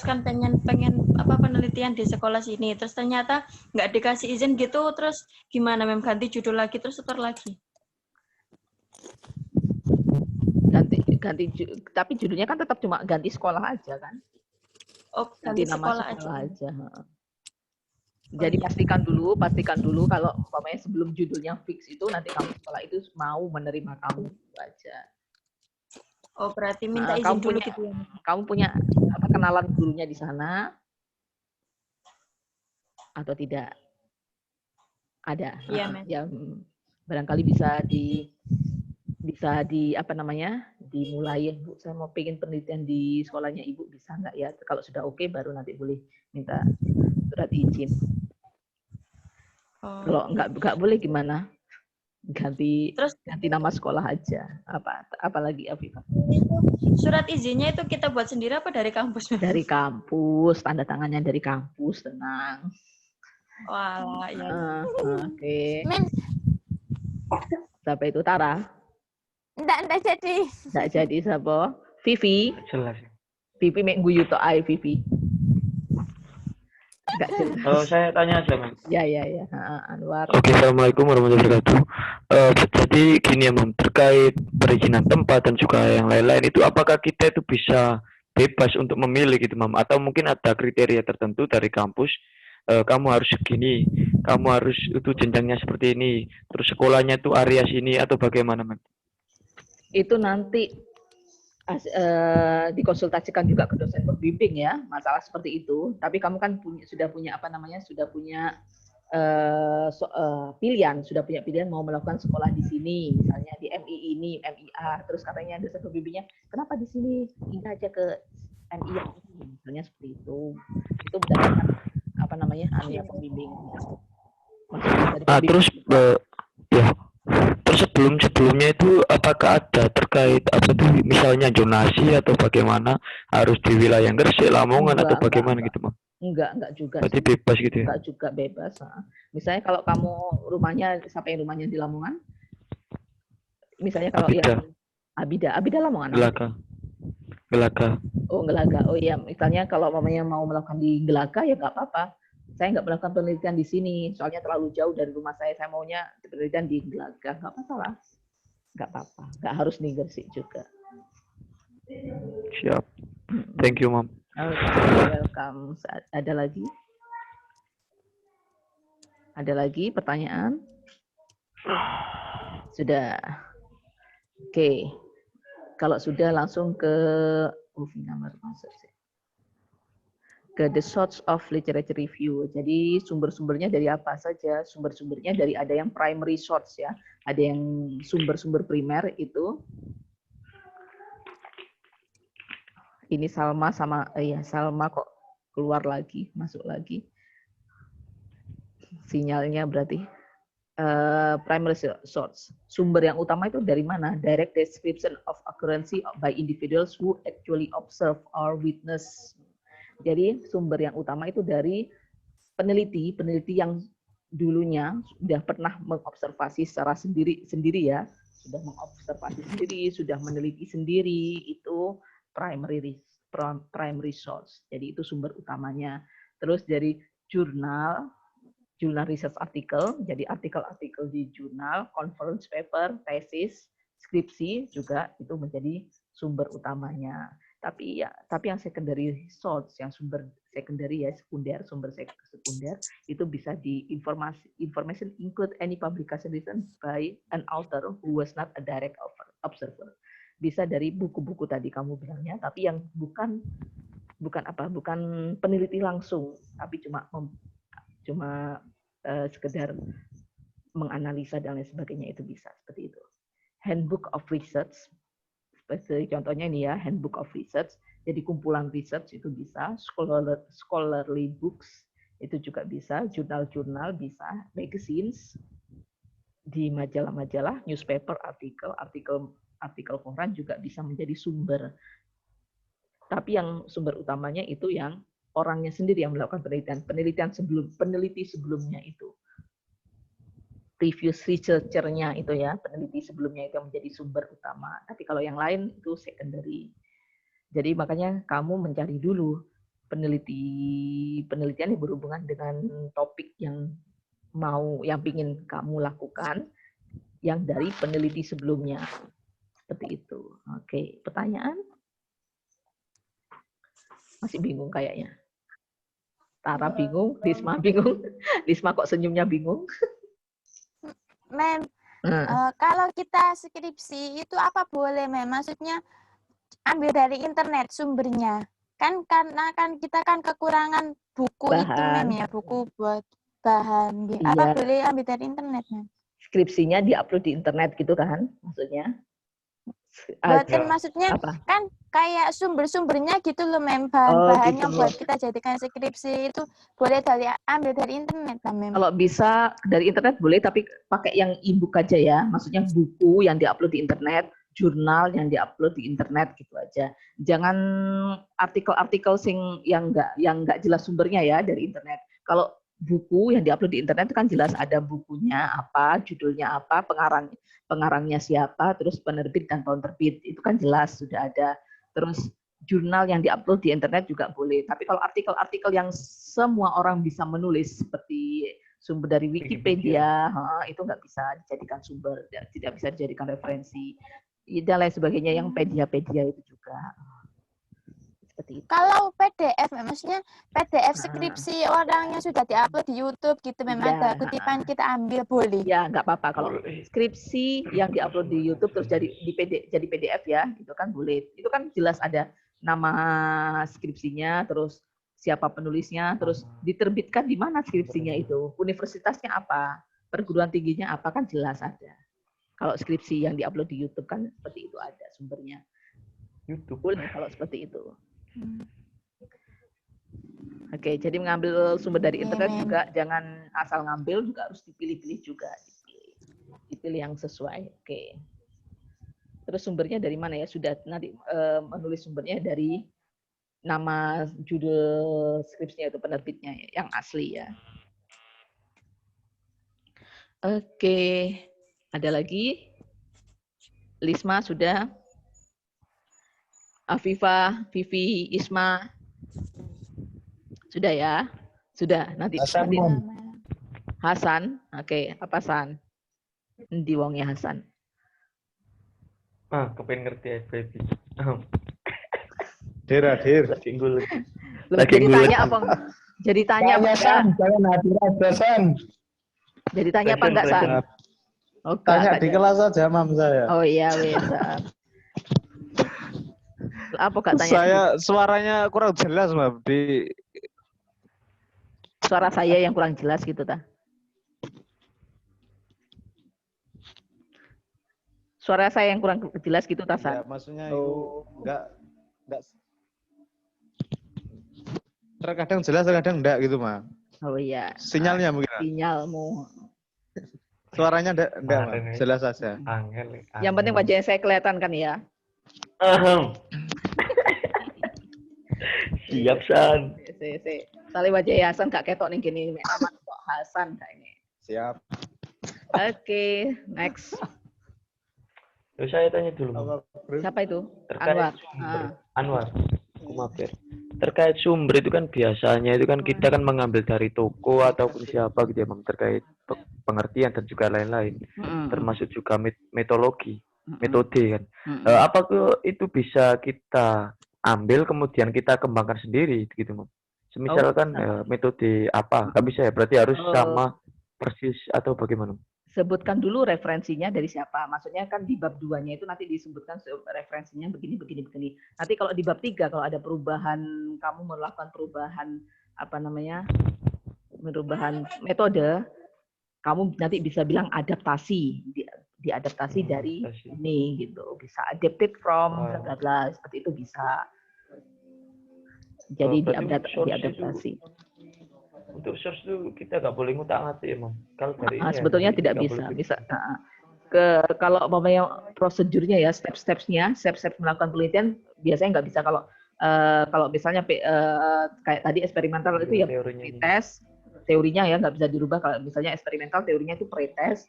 [SPEAKER 6] kan pengen apa penelitian di sekolah sini, terus ternyata nggak dikasih izin gitu, terus gimana Mem? Ganti judul lagi, terus store lagi?
[SPEAKER 1] Ganti, tapi judulnya kan tetap cuma ganti sekolah aja kan?
[SPEAKER 6] Oh,
[SPEAKER 1] ganti nama sekolah aja. Jadi pastikan dulu kalau umpamanya sebelum judulnya fix itu, nanti kamu sekolah itu mau menerima kamu itu aja.
[SPEAKER 6] Oh, berarti minta izin dulu gitu ya.
[SPEAKER 1] Kamu punya kenalan gurunya di sana atau tidak? Ada.
[SPEAKER 6] Iya,
[SPEAKER 1] ya barangkali bisa apa namanya, dimulai. Bu, saya mau pengen penelitian di sekolahnya Ibu, bisa nggak ya? Kalau sudah oke, baru nanti boleh minta surat izin. Kalau nggak boleh gimana? Ganti nama sekolah aja. Apalagi Afifah?
[SPEAKER 6] Surat izinnya itu kita buat sendiri apa dari kampus?
[SPEAKER 1] Dari kampus, tanda tangannya dari kampus, tenang.
[SPEAKER 6] Wah, ya.
[SPEAKER 1] Oke. Siapa itu? Tara?
[SPEAKER 3] Enggak jadi.
[SPEAKER 1] Enggak jadi siapa? Vivi?
[SPEAKER 4] Jelas.
[SPEAKER 1] Vivi mek guyu tok ae Vivi. Enggak jelas.
[SPEAKER 4] Oh, saya tanya aja, Mam.
[SPEAKER 1] Ya. Anwar.
[SPEAKER 4] Oke, Assalamualaikum warahmatullahi wabarakatuh. Jadi gini ya, Mam, terkait perizinan tempat dan juga yang lain-lain itu, apakah kita itu bisa bebas untuk memilih gitu, Mam? Atau mungkin ada kriteria tertentu dari kampus, kamu harus segini, kamu harus itu jenjangnya seperti ini, terus sekolahnya itu area sini, atau bagaimana, Mam?
[SPEAKER 1] Itu nanti dikonsultasikan juga ke dosen pembimbing ya, masalah seperti itu. Tapi kamu kan sudah punya pilihan mau melakukan sekolah di sini, misalnya di MI ini, MIA, terus katanya dosen pembimbingnya, kenapa di sini, pindah aja ke MIA, misalnya seperti itu. Itu berdasarkan pembimbing.
[SPEAKER 4] Terus ya. Terus sebelumnya itu apakah ada terkait misalnya zonasi atau bagaimana, harus di wilayah Gresik, Lamongan atau bagaimana gitu, Mam?
[SPEAKER 1] Enggak juga.
[SPEAKER 4] Berarti bebas gitu ya?
[SPEAKER 1] Enggak juga bebas. Misalnya kalau kamu siapa yang rumahnya di Lamongan? Misalnya kalau Abida Lamongan. Gelaga. Oh, Gelaga. Oh iya, misalnya kalau mamanya mau melakukan di Gelaga ya nggak apa-apa. Saya nggak melakukan penelitian di sini, soalnya terlalu jauh dari rumah saya maunya penelitian di Gelaga. Nggak masalah. Nggak apa-apa. Nggak harus di Gresik juga.
[SPEAKER 4] Siap. Thank you, Mam.
[SPEAKER 1] Welcome. Ada lagi pertanyaan? Sudah. Oke. Kalau sudah langsung ke the source of literature review. Jadi sumber-sumbernya dari apa saja? Sumber-sumbernya dari ada yang primary source ya. Ada yang sumber-sumber primer itu. Ini Salma Salma kok masuk lagi. Sinyalnya berarti primary source. Sumber yang utama itu dari mana? Direct description of occurrence by individuals who actually observe or witness. Jadi sumber yang utama itu dari peneliti yang dulunya sudah pernah mengobservasi secara sendiri ya, sudah mengobservasi sendiri, sudah meneliti sendiri, itu primary source. Jadi itu sumber utamanya. Terus dari jurnal research article, jadi artikel-artikel di jurnal, conference paper, tesis, skripsi juga itu menjadi sumber utamanya. Tapi yang secondary source, yang sumber secondary ya, sumber sekunder itu bisa di information include any publication written by an author who was not a direct observer. Bisa dari buku-buku tadi kamu bilangnya, tapi yang bukan peneliti langsung, tapi cuma sekedar menganalisa dan lain sebagainya, itu bisa seperti itu. Handbook of research, seperti contohnya ini ya, handbook of research, jadi kumpulan research itu bisa, scholarly books itu juga bisa, jurnal-jurnal bisa, magazines di majalah-majalah, newspaper, artikel koran juga bisa menjadi sumber. Tapi yang sumber utamanya itu yang orangnya sendiri yang melakukan peneliti sebelumnya itu. Previous researcher-nya itu ya, peneliti sebelumnya itu yang menjadi sumber utama. Tapi kalau yang lain itu secondary. Jadi makanya kamu mencari dulu penelitian yang berhubungan dengan topik yang ingin kamu lakukan, yang dari peneliti sebelumnya. Seperti itu. Oke, pertanyaan? Masih bingung kayaknya. Tara bingung, Risma bingung. Risma kok senyumnya bingung?
[SPEAKER 3] Mem, kalau kita skripsi itu apa boleh, Mem? Maksudnya ambil dari internet sumbernya. Karena kita kekurangan buku bahan. Itu, Mem ya, buku buat bahan. Iya. Apa boleh ambil dari internet, Mem?
[SPEAKER 1] Skripsinya diupload di internet gitu kan maksudnya?
[SPEAKER 3] Maksudnya apa? Kan kayak sumber-sumbernya gitu loh, Mem, bahan-bahannya gitu. Buat kita jadikan skripsi itu boleh ambil dari internet lah, Mem.
[SPEAKER 1] Kalau bisa dari internet boleh, tapi pakai yang e-book aja ya, maksudnya buku yang diupload di internet, jurnal yang diupload di internet gitu aja. Jangan artikel-artikel yang nggak jelas sumbernya ya dari internet. Kalau buku yang diupload di internet itu kan jelas ada bukunya apa, judulnya apa, pengarangnya siapa, terus penerbit dan tahun terbit, itu kan jelas sudah ada. Terus jurnal yang diupload di internet juga boleh. Tapi kalau artikel-artikel yang semua orang bisa menulis seperti sumber dari Wikipedia, itu nggak bisa dijadikan sumber, tidak bisa dijadikan referensi dan lain sebagainya, yang pedia-pedia itu juga Seperti itu.
[SPEAKER 3] Kalau PDF, maksudnya PDF skripsi orang yang sudah diupload di YouTube gitu, memang ada kutipan kita ambil, boleh?
[SPEAKER 1] Ya, nggak apa-apa. Kalau skripsi yang diupload di YouTube terus jadi PDF ya, itu kan boleh. Itu kan jelas ada nama skripsinya, terus siapa penulisnya, terus diterbitkan di mana skripsinya itu, universitasnya apa, perguruan tingginya apa, kan jelas ada. Kalau skripsi yang diupload di YouTube kan seperti itu, ada sumbernya.
[SPEAKER 4] YouTube.
[SPEAKER 1] Boleh kalau seperti itu. Oke, jadi mengambil sumber dari internet juga jangan asal ngambil, juga harus dipilih-pilih juga, dipilih yang sesuai. Oke. Terus sumbernya dari mana ya? Sudah nanti menulis sumbernya dari nama judul skripsinya itu, penerbitnya yang asli ya. Oke, ada lagi? Lisma sudah? Afifah, Vivi, Isma, sudah ya? Sudah. Nanti Hasan, oke. Apa Hasan? Di wongnya Hasan.
[SPEAKER 4] Kepengen ngerti FVP.
[SPEAKER 8] Dir.
[SPEAKER 1] Jadi tanya apa? Jadi tanya apa enggak? Jadi tanya apa enggak, San? Oh,
[SPEAKER 8] tanya di kelas aja, Mam, saya.
[SPEAKER 1] Oh iya, wes. Apa Kak tanya?
[SPEAKER 8] Saya suaranya kurang jelas, Mam.
[SPEAKER 1] Suara saya yang kurang jelas gitu, ta? Suara saya yang kurang jelas gitu, ta, San?
[SPEAKER 8] Ya, maksudnya itu enggak terkadang jelas, terkadang enggak gitu, Mam.
[SPEAKER 1] Oh iya.
[SPEAKER 8] Sinyalnya mungkin.
[SPEAKER 1] Sinyalmu.
[SPEAKER 8] Suaranya enggak, Mam. Jelas saja.
[SPEAKER 1] Yang penting wajahnya saya kelihatan kan ya?
[SPEAKER 4] Siap, San.
[SPEAKER 1] Soalnya wajah Hasan gak ketok nih gini. Aman kok Hasan kayak ini.
[SPEAKER 8] Siap.
[SPEAKER 1] Oke, next.
[SPEAKER 4] Terus saya tanya dulu.
[SPEAKER 1] Siapa itu?
[SPEAKER 4] Terkait
[SPEAKER 1] Anwar.
[SPEAKER 4] sumber. Anwar. Kumapir. Terkait sumber itu kan biasanya itu kan kita kan mengambil dari toko ataupun siapa gitu ya, Mam, terkait pengertian dan juga lain-lain. Termasuk juga metode kan. Apakah itu bisa kita ambil kemudian kita kembangkan sendiri gitu, Mam? Semisal kan metode apa? Nggak bisa ya, berarti harus sama persis atau bagaimana?
[SPEAKER 1] Sebutkan dulu referensinya dari siapa. Maksudnya kan di bab 2-nya itu nanti disebutkan referensinya begini. Nanti kalau di bab 3 kalau ada perubahan, kamu melakukan perubahan perubahan metode, kamu nanti bisa bilang adaptasi, diadaptasi dari ini gitu. Bisa adapted from bla bla, seperti itu bisa. Jadi diadaptasi.
[SPEAKER 4] Untuk source itu kita nggak boleh ngutak-ngatik ya, Mam. Kalau dari
[SPEAKER 1] sebetulnya tidak bisa. Kalau umpamanya prosedurnya ya, step-step melakukan penelitian biasanya nggak bisa. Kalau misalnya kayak tadi eksperimental itu ya pre-test, teorinya ya nggak bisa dirubah. Kalau misalnya eksperimental teorinya itu pre-test,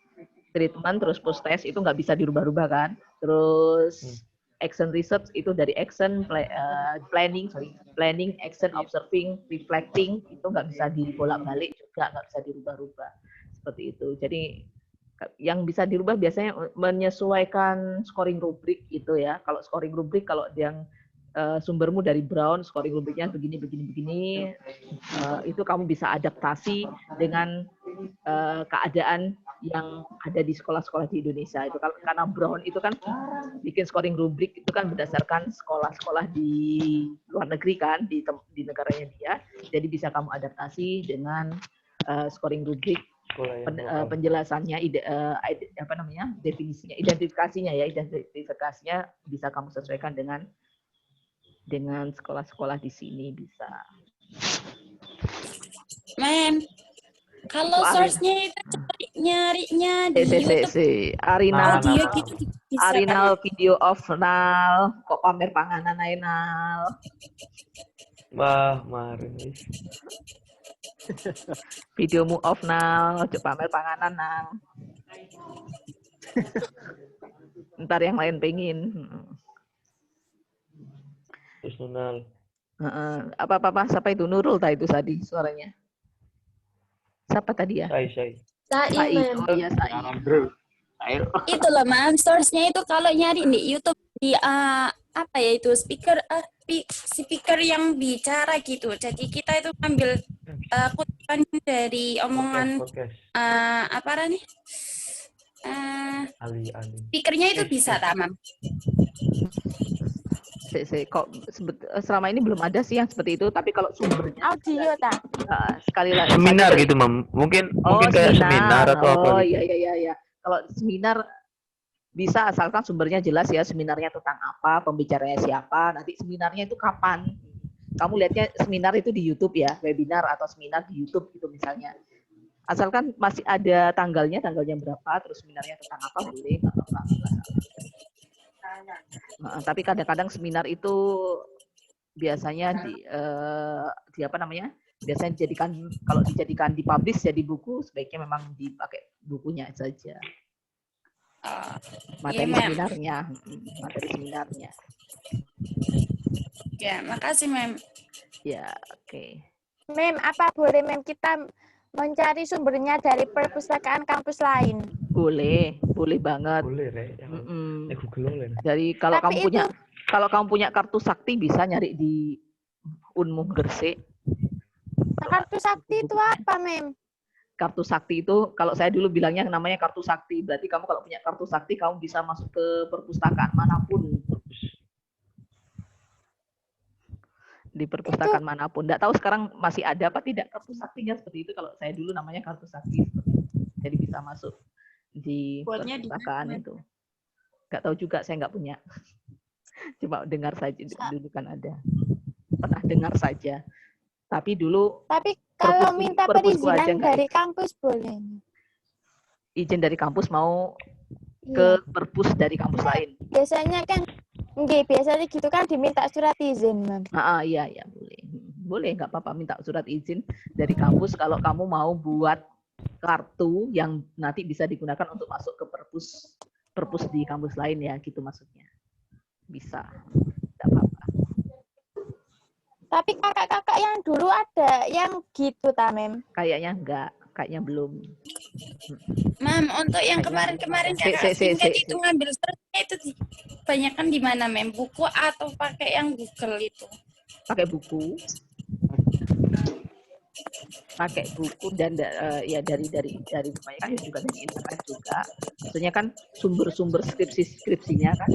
[SPEAKER 1] treatment, terus post-test itu nggak bisa dirubah-rubah kan. Terus action research itu dari action, planning, action, observing, reflecting, itu nggak bisa dibolak-balik juga, nggak bisa dirubah-rubah seperti itu. Jadi yang bisa dirubah biasanya menyesuaikan scoring rubrik itu ya. Kalau scoring rubrik, kalau yang sumbermu dari Brown, scoring rubriknya begini, itu kamu bisa adaptasi dengan keadaan yang ada di sekolah-sekolah di Indonesia. Itu karena Brown itu kan bikin scoring rubrik itu kan berdasarkan sekolah-sekolah di luar negeri kan, di negaranya dia. Jadi bisa kamu adaptasi dengan scoring rubrik, penjelasannya, definisinya, identifikasinya bisa kamu sesuaikan dengan sekolah-sekolah di sini bisa.
[SPEAKER 5] Mem, kalau source-nya itu nyarinya di YouTube.
[SPEAKER 1] Arinal
[SPEAKER 5] gitu bisa.
[SPEAKER 1] Arinal video of Nal, kok pamer panganan ae Nal.
[SPEAKER 4] Wah, marin.
[SPEAKER 1] Videomu off Nal, ojo pamer panganan Nal. Ntar yang lain pengen.
[SPEAKER 4] Personal.
[SPEAKER 1] Apa siapa itu? Nurul itu tadi suaranya. Siapa tadi ya?
[SPEAKER 4] Sai.
[SPEAKER 1] Oh iya, Sai.
[SPEAKER 5] Itulah, Mam, source-nya itu kalau nyari di YouTube di speaker speaker yang bicara gitu. Jadi kita itu ambil kutipan dari omongan apa nih? Speakernya itu bisa tamam.
[SPEAKER 1] Kok selama ini belum ada sih yang seperti itu, tapi kalau sumbernya
[SPEAKER 3] audio tak
[SPEAKER 1] sekali lagi
[SPEAKER 4] seminar gitu, Mam. Mungkin kayak seminar atau apa gitu.
[SPEAKER 1] Iya. Kalau seminar bisa asalkan sumbernya jelas ya, seminarnya tentang apa, pembicaranya siapa, nanti seminarnya itu kapan. Kamu lihatnya seminar itu di YouTube ya, webinar atau seminar di YouTube gitu misalnya. Asalkan masih ada tanggalnya berapa, terus seminarnya tentang apa, boleh, nggak apa-apa. Tapi kadang-kadang seminar itu biasanya di apa namanya? Biasanya kalau dijadikan dipublish jadi buku, sebaiknya memang dipakai bukunya saja. Materi seminarnya.
[SPEAKER 5] Ya, makasih, Mem.
[SPEAKER 1] Ya, oke.
[SPEAKER 3] Mem, apa boleh Mem kita mencari sumbernya dari perpustakaan kampus lain?
[SPEAKER 1] Boleh banget.
[SPEAKER 4] Boleh, Re. Google.
[SPEAKER 1] Dari kalau kamu punya kartu sakti bisa nyari di Unmu Gresik.
[SPEAKER 3] Kartu sakti itu apa, Mem?
[SPEAKER 1] Kartu sakti itu kalau saya dulu bilangnya namanya kartu sakti. Berarti kamu kalau punya kartu sakti kamu bisa masuk ke perpustakaan manapun. Di perpustakaan manapun. Nggak tahu sekarang masih ada apa tidak kartu saktinya seperti itu. Kalau saya dulu namanya kartu sakti. Jadi bisa masuk di perpustakaan itu. Nggak tahu juga, saya nggak punya. Cuma dengar saja, dulu kan ada. Pernah dengar saja. Tapi dulu.
[SPEAKER 3] Tapi kalau minta perizinan dari kampus boleh?
[SPEAKER 1] Izin dari kampus mau ke perpus dari kampus lain?
[SPEAKER 3] Biasanya kan, biasanya gitu kan diminta surat izin, Mam.
[SPEAKER 1] Iya, boleh. Boleh, nggak apa-apa minta surat izin dari kampus kalau kamu mau buat kartu yang nanti bisa digunakan untuk masuk ke perpus di kampus lain ya, gitu maksudnya. Bisa, nggak apa-apa.
[SPEAKER 3] Tapi kakak-kakak yang dulu ada yang gitu, Tamem?
[SPEAKER 1] Kayaknya enggak, kayaknya belum.
[SPEAKER 5] Mam, untuk yang kemarin-kemarin kakak tingkat itu ngambil search-nya itu kebanyakan di mana, Mem? Buku atau pakai yang Google itu?
[SPEAKER 1] Pakai buku. Pakai buku dan ya dari kebanyakan juga dari internet juga. Maksudnya kan sumber-sumber skripsinya kan.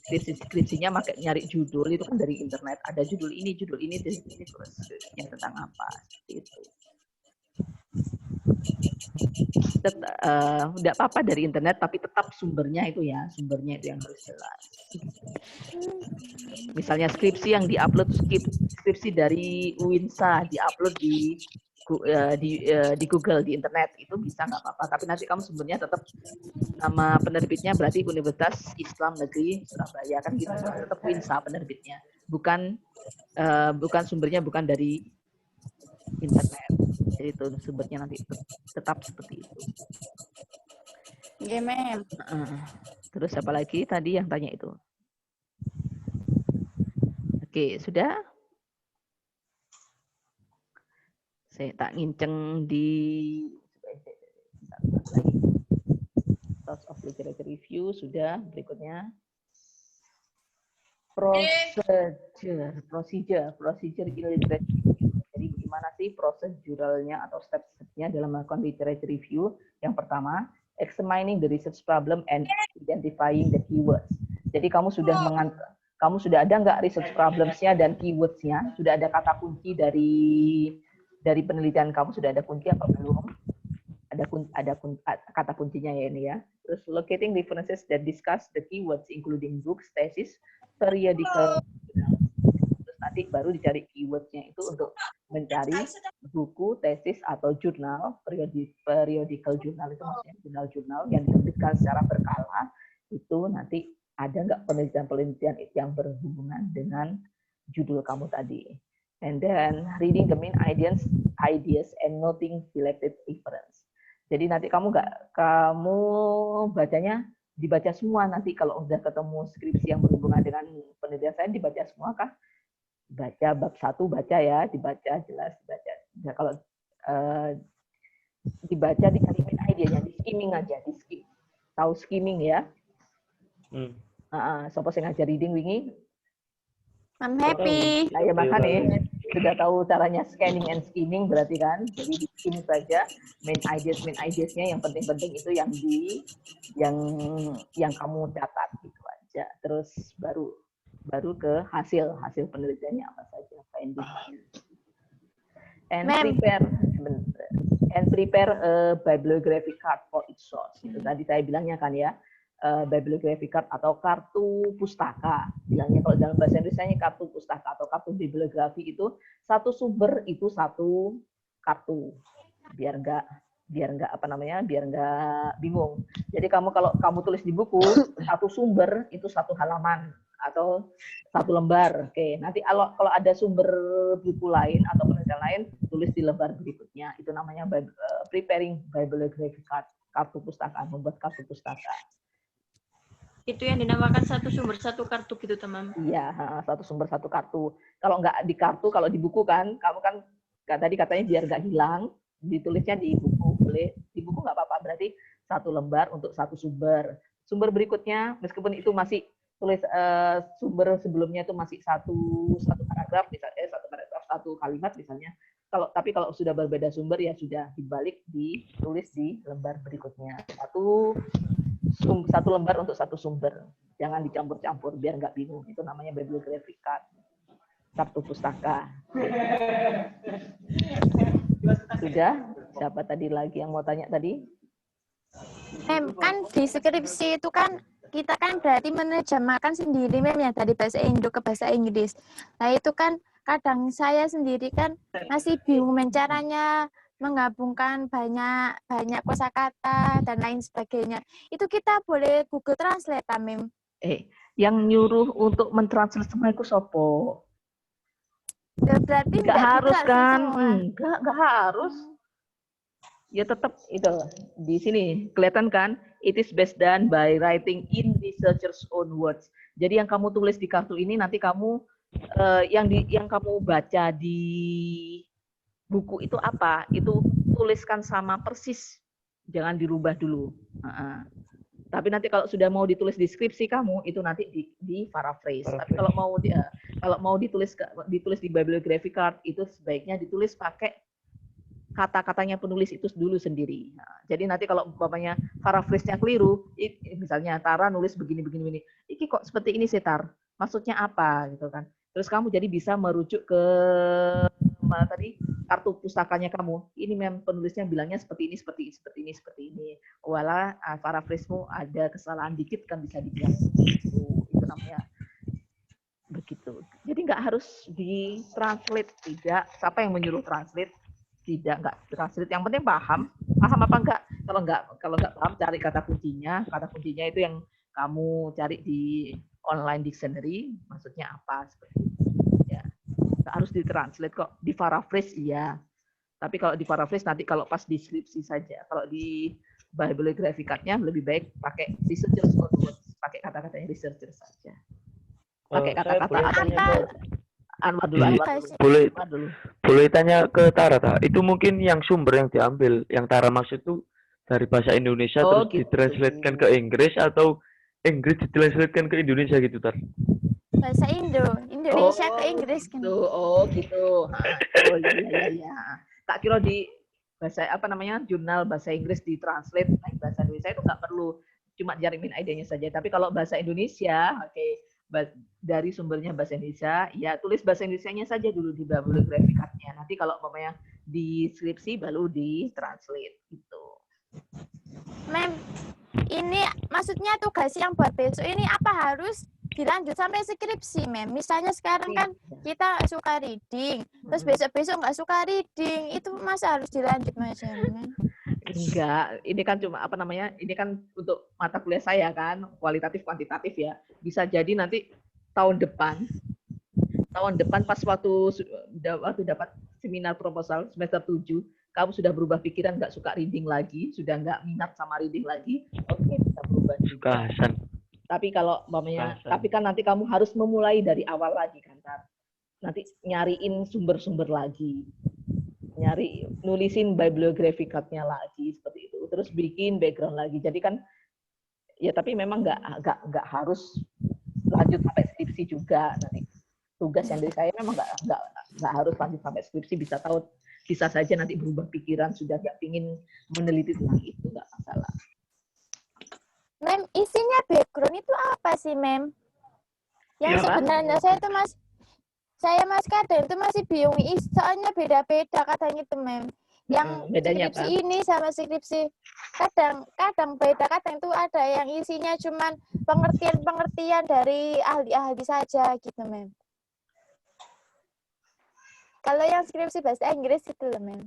[SPEAKER 1] Skripsinya nyari judul itu kan dari internet. Ada judul ini terus skripsinya tentang apa seperti itu. Tidak apa-apa dari internet, tapi tetap sumbernya itu yang harus jelas. Misalnya skripsi yang diupload, skripsi dari UINSA diupload di Google, di internet, itu bisa nggak apa-apa. Tapi nanti kamu sumbernya tetap nama penerbitnya berarti Universitas Islam Negeri Surabaya kan gitu, tetap UINSA penerbitnya, bukan sumbernya bukan dari internet. Jadi itu sumbernya nanti tetap seperti itu.
[SPEAKER 5] Iya, Mem.
[SPEAKER 1] Terus apa lagi tadi yang tanya itu? Oke, sudah? Saya tak nginceng di source of literature review sudah. Berikutnya procedure in literature review. Jadi bagaimana sih proseduralnya atau step-stepnya dalam melakukan literature review? Yang pertama, examining the research problem and identifying the keywords. Jadi kamu sudah ada nggak research problems-nya dan keywords-nya? Sudah ada kata kunci dari penelitian kamu, sudah ada kunci apa belum? Ada kata kuncinya ya ini ya. Terus locating references that discuss the keywords including books, thesis, periodical. Terus nanti baru dicari keywordnya itu untuk mencari buku, tesis atau jurnal, periodical jurnal itu maksudnya jurnal-jurnal yang diterbitkan secara berkala. Itu nanti ada nggak penelitian-penelitian yang berhubungan dengan judul kamu tadi. And then reading the main ideas and noting selected reference. Jadi nanti kamu bacanya dibaca semua nanti kalau udah ketemu skripsi yang berhubungan dengan penelitian saya dibaca semua kah? Baca bab 1 baca ya, dibaca jelas dibaca. Nah, kalau dibaca dicari main idenya, di skimming aja, di skim. Tahu skimming ya? Sopo sing ngajar reading wingi?
[SPEAKER 3] I'm happy.
[SPEAKER 1] Nah, ya makanya sudah tahu caranya scanning and skimming berarti kan. Jadi di skim saja main ideas-nya yang penting-penting itu yang kamu catat gitu aja. Terus baru ke hasil penelitiannya apa saja, finding. And prepare a bibliography card for each source. Itu tadi saya bilangnya kan ya. Bibliography card atau kartu pustaka. Bilangnya kalau dalam bahasa Indonesia kartu pustaka atau kartu bibliografi itu satu sumber itu satu kartu. Biar nggak bingung. Jadi kalau kamu tulis di buku satu sumber itu satu halaman atau satu lembar. Oke, nanti kalau ada sumber buku lain atau penelitian lain tulis di lembar berikutnya. Itu namanya preparing bibliography card, kartu pustaka, membuat kartu pustaka.
[SPEAKER 6] Itu yang dinamakan satu sumber satu kartu gitu, teman.
[SPEAKER 1] Iya, satu sumber satu kartu. Kalau nggak di kartu, kalau di buku kan, kamu kan tadi katanya biar nggak hilang, ditulisnya di buku. Boleh di buku nggak apa-apa, berarti satu lembar untuk satu sumber. Sumber berikutnya, meskipun itu masih tulis sumber sebelumnya itu masih satu paragraf, misalnya satu kalimat misalnya. Tapi kalau sudah berbeda sumber ya sudah dibalik ditulis di lembar berikutnya. Satu lembar untuk satu sumber. Jangan dicampur-campur biar nggak bingung. Itu namanya bibliography card. Kartu pustaka. Sudah? Siapa tadi lagi yang mau tanya tadi?
[SPEAKER 3] Kan di skripsi itu kan kita kan berarti menerjemahkan sendiri Mem ya dari bahasa Indo ke bahasa Inggris. Nah itu kan kadang saya sendiri kan masih bingung caranya menggabungkan banyak kosakata dan lain sebagainya. Itu kita boleh Google Translate, Mem.
[SPEAKER 1] Yang nyuruh untuk mentranslate semua itu sopo?
[SPEAKER 3] Ya, berarti
[SPEAKER 1] nggak harus kan? Nggak harus. Ya tetap itu di sini kelihatan kan? It is best done by writing in researcher's own words. Jadi yang kamu tulis di kartu ini nanti kamu yang kamu baca di buku itu apa? Itu tuliskan sama persis, jangan dirubah dulu. Tapi nanti kalau sudah mau ditulis di skripsi kamu, itu nanti di paraphrase. Tapi kalau mau ditulis di bibliography card, itu sebaiknya ditulis pakai kata-katanya penulis itu dulu sendiri. Jadi nanti kalau umpamanya paraphrase-nya keliru, misalnya Tara nulis begini. Iki kok seperti ini sih Tar? Maksudnya apa gitu kan? Terus kamu jadi bisa merujuk ke tadi kartu pustakanya kamu. Ini memang penulisnya bilangnya seperti ini. Walau paraphrase-mu ada kesalahan dikit kan bisa dibilang itu namanya begitu. Jadi nggak harus di-translate, tidak. Siapa yang menyuruh translate? Tidak, nggak translate. Yang penting paham apa enggak. Kalau nggak paham cari kata kuncinya. Kata kuncinya itu yang kamu cari di online dictionary, maksudnya apa seperti itu. Ya. Nggak harus ditranslate kok. Di paraphrase iya. Tapi kalau di paraphrase nanti kalau pas deskripsi saja. Kalau di bibliography card-nya lebih baik pakai researcher's own words, pakai kata-katanya researcher saja. Pakai kata-kata Anwar dulu.
[SPEAKER 4] Boleh tanya ke Tara, itu mungkin yang sumber yang diambil, yang Tara maksud itu dari bahasa Indonesia terus gitu. Ditranslatekan ke Inggris atau Inggris ditranslatekan ke Indonesia gitu, Tar?
[SPEAKER 3] Bahasa Indonesia ke Inggris kan.
[SPEAKER 1] Gitu. Iya. Tak kira di bahasa jurnal bahasa Inggris ditranslate ke bahasa Indonesia itu nggak perlu, cuma jarimin idenya saja. Tapi kalau bahasa Indonesia, dari sumbernya bahasa Indonesia, ya tulis bahasa Indonesianya saja dulu di bibliography card-nya. Nanti kalau umpamanya di skripsi baru ditranslate gitu.
[SPEAKER 3] Mem, ini maksudnya tugas yang buat besok ini apa harus dilanjut sampai skripsi, Mem? Misalnya sekarang kan kita suka reading, terus besok-besok nggak suka reading, itu masa harus dilanjut, Mas?
[SPEAKER 1] Enggak, ini kan cuma ini kan untuk mata kuliah saya kan, kualitatif kuantitatif ya. Bisa jadi nanti tahun depan pas waktu dapat seminar proposal semester 7, kamu sudah berubah pikiran, nggak suka reading lagi, sudah nggak minat sama reading lagi, oke, bisa berubah juga. Tapi kalau tapi kan nanti kamu harus memulai dari awal lagi kan, nanti nyariin sumber-sumber lagi. Nulisin bibliography card-nya lagi seperti itu, terus bikin background lagi. Jadi kan ya tapi memang nggak harus lanjut sampai skripsi juga nanti. tugas yang dari saya memang nggak harus lanjut sampai skripsi, bisa saja nanti berubah pikiran sudah nggak ingin meneliti tentang itu, nggak masalah.
[SPEAKER 3] Mem, isinya background itu apa sih, Mem? Yang
[SPEAKER 1] Ya,
[SPEAKER 3] sebenarnya saya kadang itu masih bingung, soalnya beda-beda katanya itu, Mem. Yang
[SPEAKER 1] bedanya
[SPEAKER 3] skripsi
[SPEAKER 1] apa?
[SPEAKER 3] ini sama skripsi kadang beda, kadang itu ada yang isinya cuman pengertian dari ahli-ahli saja gitu, Mem. Kalau yang skripsi bahasa Inggris itu loh, Mem.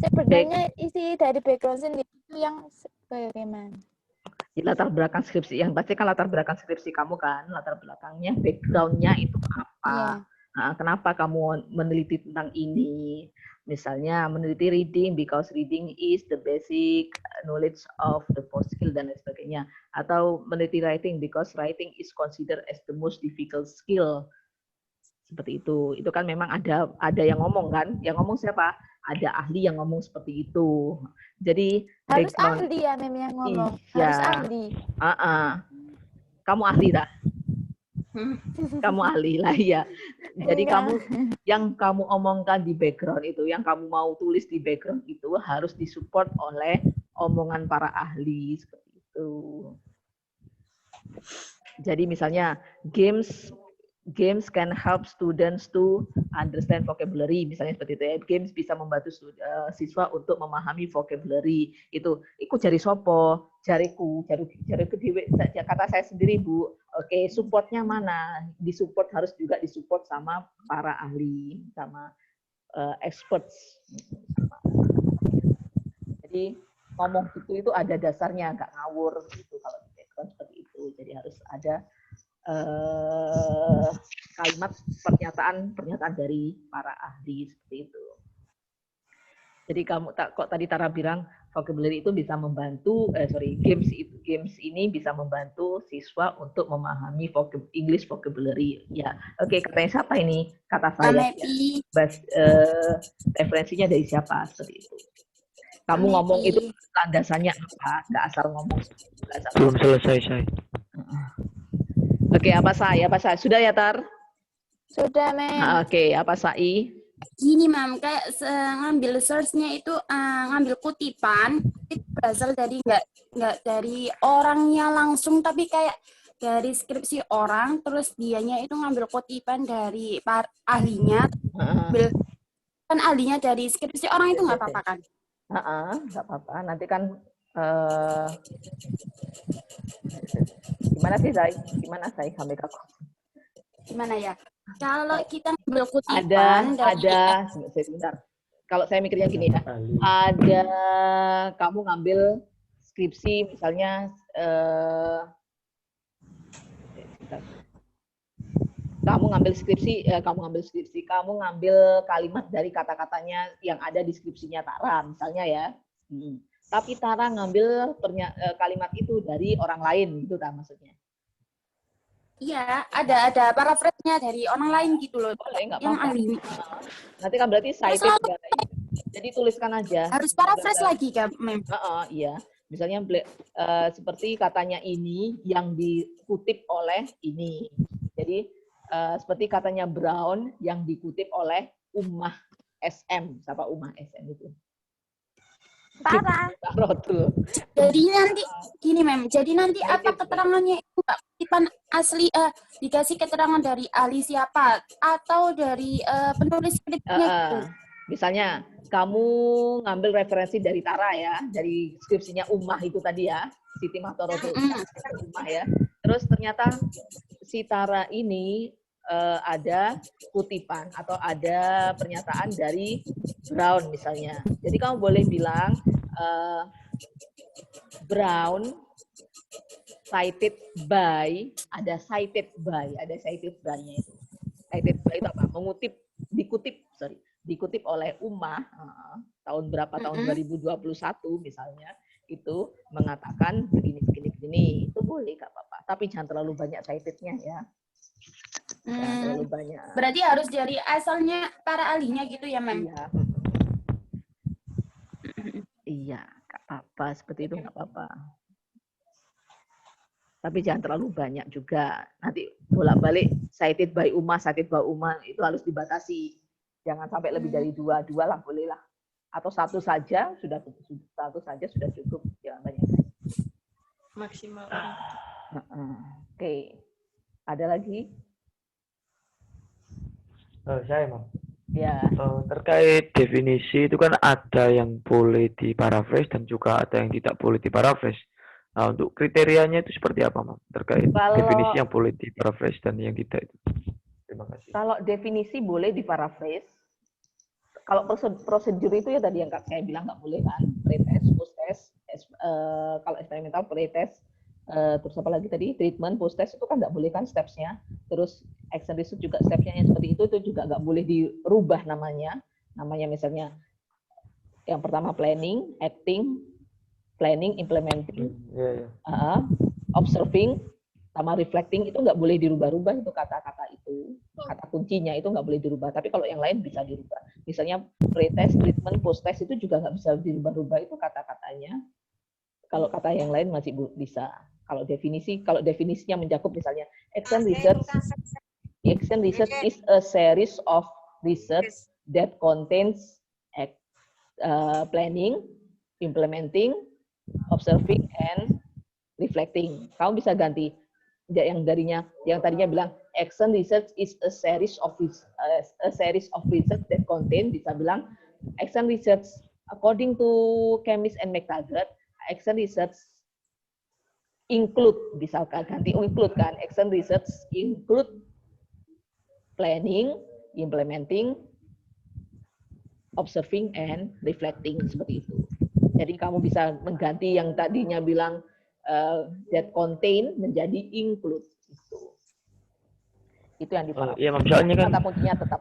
[SPEAKER 3] Sebenarnya isi dari background sendiri itu yang bagaimana?
[SPEAKER 1] Latar belakang skripsi, yang pasti kan latar belakang skripsi kamu kan, latar belakangnya, background-nya itu apa? Yeah. Kenapa kamu meneliti tentang ini? Misalnya meneliti reading because reading is the basic knowledge of the four skill dan lain sebagainya. Atau meneliti writing because writing is considered as the most difficult skill. Seperti itu. Itu kan memang ada yang ngomong kan? Yang ngomong siapa? Ada ahli yang ngomong seperti itu. Jadi
[SPEAKER 3] harus ahli ya, Mem, yang ngomong.
[SPEAKER 1] Iya.
[SPEAKER 3] Harus ahli.
[SPEAKER 1] Kamu ahli dah. Kamu ahli lah ya. Jadi yang kamu omongkan di background itu, yang kamu mau tulis di background itu harus disupport oleh omongan para ahli seperti itu. Jadi misalnya games can help students to understand vocabulary, misalnya seperti itu ya. Games bisa membantu siswa untuk memahami vocabulary. Iku jari sopo, jariku dewe, kata saya sendiri, Bu. Oke, supportnya mana? Harus juga disupport sama para ahli, sama experts. Jadi ngomong itu ada dasarnya, nggak ngawur gitu kalau di background seperti itu. Jadi harus ada kalimat pernyataan dari para ahli seperti itu. Jadi kok tadi Tara bilang vocabulary itu bisa membantu, games ini bisa membantu siswa untuk memahami English vocabulary. Ya, oke, katanya siapa ini? Kata saya. Referensinya dari siapa seperti itu. Kamu ngomong itu landasannya apa? Nggak asal ngomong.
[SPEAKER 4] Belum selesai saya.
[SPEAKER 1] Oke, apa saya? Sudah ya, Tar?
[SPEAKER 3] Sudah, Mem.
[SPEAKER 1] Oke, apa Sai?
[SPEAKER 5] Gini, Mam, kayak ngambil source-nya itu ngambil kutipan, itu berasal dari nggak dari orangnya langsung, tapi kayak dari skripsi orang, terus dianya itu ngambil kutipan dari ahlinya, ambil kan ahlinya dari skripsi orang itu nggak apa-apa kan?
[SPEAKER 1] Nggak apa-apa. Nanti kan gimana sih, Sai? Sampai kaku.
[SPEAKER 5] Gimana ya? Kalau kita ngambil kutipan
[SPEAKER 1] sebentar. Kalau saya mikirnya gini ya, kamu ngambil skripsi misalnya, kamu ngambil kalimat dari kata-katanya yang ada di skripsinya Tara misalnya ya. Tapi Tara ngambil kalimat itu dari orang lain, itu maksudnya.
[SPEAKER 5] Iya, ada paraphrase-nya dari orang lain gitu loh.
[SPEAKER 1] Boleh, nggak
[SPEAKER 5] yang
[SPEAKER 1] apa-apa.
[SPEAKER 5] ahli.
[SPEAKER 1] Nanti kan berarti cited jadi tuliskan aja.
[SPEAKER 5] Harus paraphrase lagi kan, Mem?
[SPEAKER 1] Iya. Misalnya seperti katanya ini yang dikutip oleh ini. Jadi seperti katanya Brown yang dikutip oleh Ummah SM. Siapa Ummah SM itu?
[SPEAKER 3] Tara.
[SPEAKER 5] Jadi nanti gini, Mem. Jadi nanti apa keterangannya itu kutipan asli dikasih keterangan dari ahli siapa atau dari penulis skripsinya gitu.
[SPEAKER 1] Misalnya kamu ngambil referensi dari Tara ya, dari skripsinya Ummah itu tadi ya, Siti Mahtorotul Ummah ya. Terus ternyata si Tara ini ada kutipan atau ada pernyataan dari Brown misalnya. Jadi kamu boleh bilang Brown cited by, ada cited by-nya itu. Cited by itu apa? Dikutip oleh Ummah tahun berapa, tahun 2021 misalnya, itu mengatakan begini. Itu boleh, nggak apa-apa. Tapi jangan terlalu banyak cited-nya ya. Terlalu banyak.
[SPEAKER 5] Berarti harus dari asalnya para ahlinya gitu ya, Mem?
[SPEAKER 1] Iya, nggak apa-apa. Seperti itu nggak apa-apa. Tapi jangan terlalu banyak juga. Nanti bolak-balik cited by Uma itu harus dibatasi. Jangan sampai lebih dari dua lah boleh lah. Atau satu saja sudah cukup. Jangan banyak.
[SPEAKER 6] Maksimal.
[SPEAKER 1] Oke. Ada lagi?
[SPEAKER 4] Saya, Mam.
[SPEAKER 1] Ya.
[SPEAKER 4] Terkait definisi itu kan ada yang boleh diparaphrase dan juga ada yang tidak boleh diparaphrase. Nah, untuk kriterianya itu seperti apa, Mam? Terkait definisi yang boleh diparaphrase dan yang tidak itu. Terima kasih.
[SPEAKER 1] Kalau definisi boleh diparaphrase. Kalau prosedur itu ya tadi yang saya bilang nggak boleh kan, pretest, post-test, kalau eksperimental pretest, terus apa lagi tadi, treatment, post-test itu kan nggak boleh kan steps-nya. Terus action research juga steps-nya yang seperti itu juga nggak boleh dirubah namanya. Namanya misalnya yang pertama planning, acting, planning, implementing, observing, sama reflecting itu nggak boleh dirubah-rubah itu kata-kata itu. Kata kuncinya itu nggak boleh dirubah. Tapi kalau yang lain bisa dirubah. Misalnya pretest, treatment, post-test itu juga nggak bisa dirubah-rubah itu kata-katanya. Kalau kata yang lain masih bisa. Kalau definisinya mencakup misalnya action research is a series of research that contains planning, implementing, observing, and reflecting. Kamu bisa ganti yang tadinya bilang action research is a series of research that contain, bisa bilang action research according to Chemist and McTaggart, action research include, bisa ganti include kan, action research include planning, implementing, observing, and reflecting, seperti itu. Jadi kamu bisa mengganti yang tadinya bilang that contain menjadi include. Itu yang diparaphrase.
[SPEAKER 4] Iya, misalnya kan
[SPEAKER 1] kata kuncinya tetap.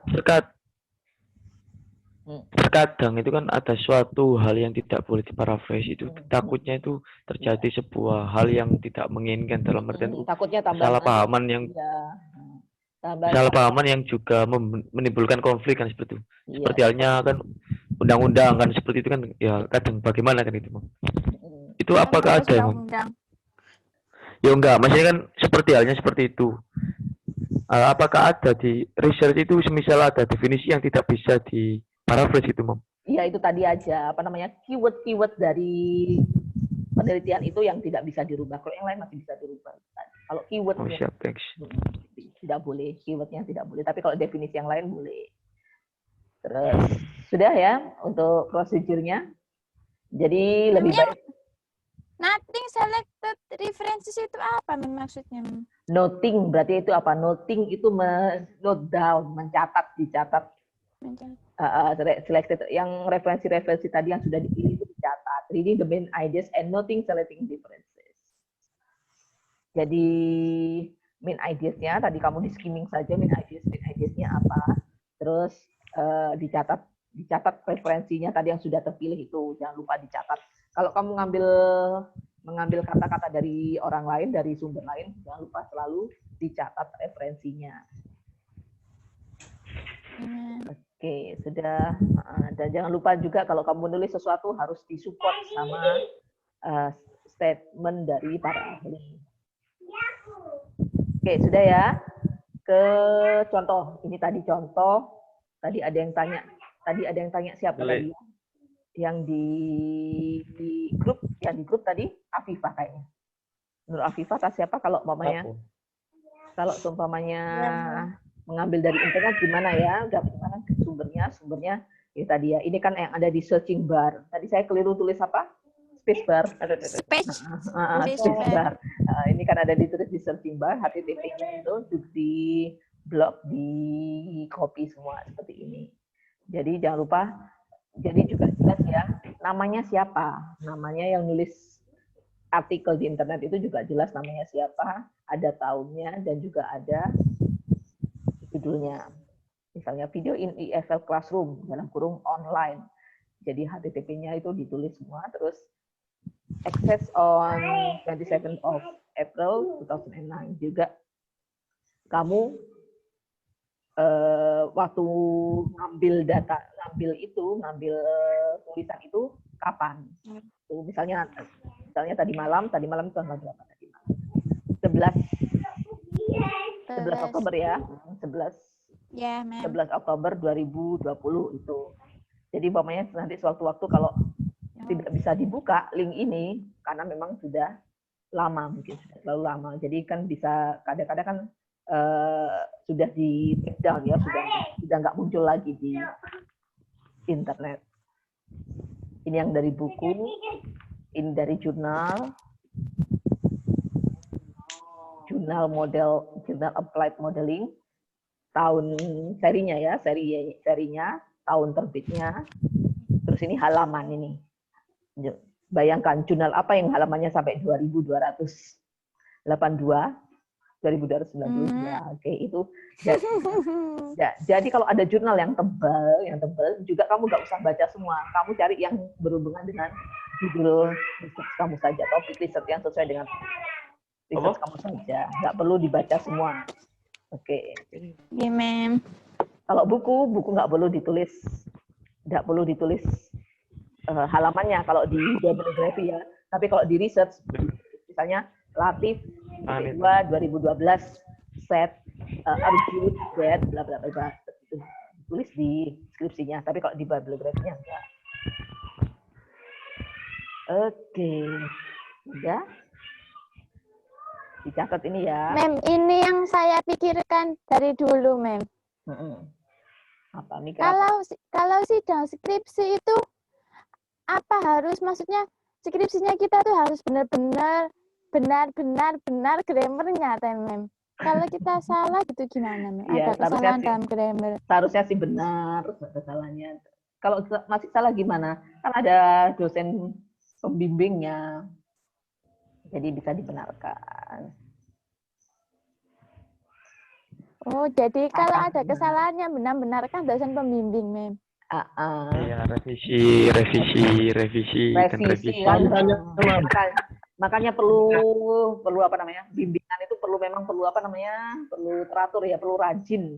[SPEAKER 4] Terkadang itu kan ada suatu hal yang tidak boleh diparaphrase, itu takutnya itu terjadi sebuah hal yang tidak menginginkan, dalam artian
[SPEAKER 1] takutnya
[SPEAKER 4] salah pahaman yang yang juga menimbulkan konflik kan, seperti itu. Seperti halnya kan undang-undang kan seperti itu kan, ya kadang bagaimana kan itu, Mam? Itu apakah ada, Mam? Ya enggak, maksudnya kan seperti halnya seperti itu. Apakah ada di research itu semisal ada definisi yang tidak bisa diparaphrase itu, Mam?
[SPEAKER 1] Iya, itu tadi aja, keyword dari penelitian itu yang tidak bisa dirubah. Kalau yang lain masih bisa dirubah. Kalau keywordnya tidak boleh, keywordnya tidak boleh. Tapi kalau definisi yang lain boleh. Terus sudah ya untuk prosedurnya. Jadi lebih baik.
[SPEAKER 3] Noting selected references itu apa maksudnya?
[SPEAKER 1] Noting berarti itu apa? Noting itu note down, mencatat, dicatat. Selected yang referensi-referensi tadi yang sudah dipilih itu dicatat. Reading the main ideas and noting selecting differences. Jadi main ideas-nya tadi kamu di skimming saja main ideas-nya apa. Terus dicatat referensinya tadi yang sudah terpilih itu, jangan lupa dicatat. Kalau kamu mengambil kata-kata dari orang lain, dari sumber lain, jangan lupa selalu dicatat referensinya. Oke, sudah. Dan jangan lupa juga kalau kamu menulis sesuatu harus disupport sama statement dari para ahli. Oke, sudah ya. Ke contoh. Ini tadi contoh. Tadi ada yang tanya siapa tadi? Yang di grup tadi Afifah kayaknya. Menurut Afifah siapa kalau umpamanya mengambil dari internet gimana ya? Gimana sumbernya ya tadi ya. Ini kan yang ada di searching bar. Tadi saya keliru tulis apa? Space bar. Space bar. Ini kan ada ditulis di searching bar, HTTP-nya itu di blog, di copy semua seperti ini. Jadi jangan lupa. Jadi juga jelas ya, namanya siapa? Namanya yang nulis artikel di internet itu juga jelas namanya siapa, ada tahunnya, dan juga ada judulnya. Misalnya video in EFL Classroom, dalam kurung online. Jadi HTTP-nya itu ditulis semua, terus access on 27th of April 2009 juga. Kamu waktu ngambil tulisan itu kapan? Tuh, misalnya tadi malam itu tanggal berapa tadi malam? 11
[SPEAKER 3] 11.
[SPEAKER 1] Oktober ya. 11
[SPEAKER 3] Ya, Mem.
[SPEAKER 1] 11 Oktober 2020 itu. Jadi umpamanya nanti sewaktu-waktu kalau tidak bisa dibuka link ini karena memang sudah lama, mungkin sudah terlalu lama. Jadi kan bisa kadang-kadang kan sudah di take down ya, sudah nggak muncul lagi di internet. Ini yang dari buku, ini dari jurnal Applied Modeling, tahun serinya ya, serinya, tahun terbitnya. Terus ini halaman ini. Bayangkan jurnal apa yang halamannya sampai 2282, 2292. Oke, itu jadi kalau ada jurnal yang tebal juga kamu nggak usah baca semua. Kamu cari yang berhubungan dengan judul riset kamu saja, topik riset yang sesuai dengan riset kamu saja. Nggak perlu dibaca semua. Oke.
[SPEAKER 3] Iya, Mem.
[SPEAKER 1] Kalau buku nggak perlu ditulis, halamannya kalau di bibliografi ya. Tapi kalau di research, misalnya Latif 2 2012 set Arjun set bla bla bla, tulis di skripsinya. Tapi kalau di bibliografinya enggak. Oke, udah. Dicatat ini ya.
[SPEAKER 3] Mem, ini yang saya pikirkan dari dulu, Mem.
[SPEAKER 1] Apa mikir apa?
[SPEAKER 3] Kalau sidang skripsi itu apa harus, maksudnya skripsinya kita tuh harus benar-benar grammarnya, Mem. Kalau kita salah gitu gimana, Mem?
[SPEAKER 1] Ya,
[SPEAKER 3] Ada kesalahan dalam grammar.
[SPEAKER 1] Seharusnya sih benar, nggak ada salahnya. Kalau masih salah gimana? Kan ada dosen pembimbingnya. Jadi bisa dibenarkan.
[SPEAKER 3] Oh, jadi kalau ada kesalahannya benar-benarkan dosen pembimbing, Mem.
[SPEAKER 4] Iya, revisi
[SPEAKER 1] Kan, makanya perlu apa namanya? Bimbingan itu perlu apa namanya? Perlu teratur ya, perlu rajin.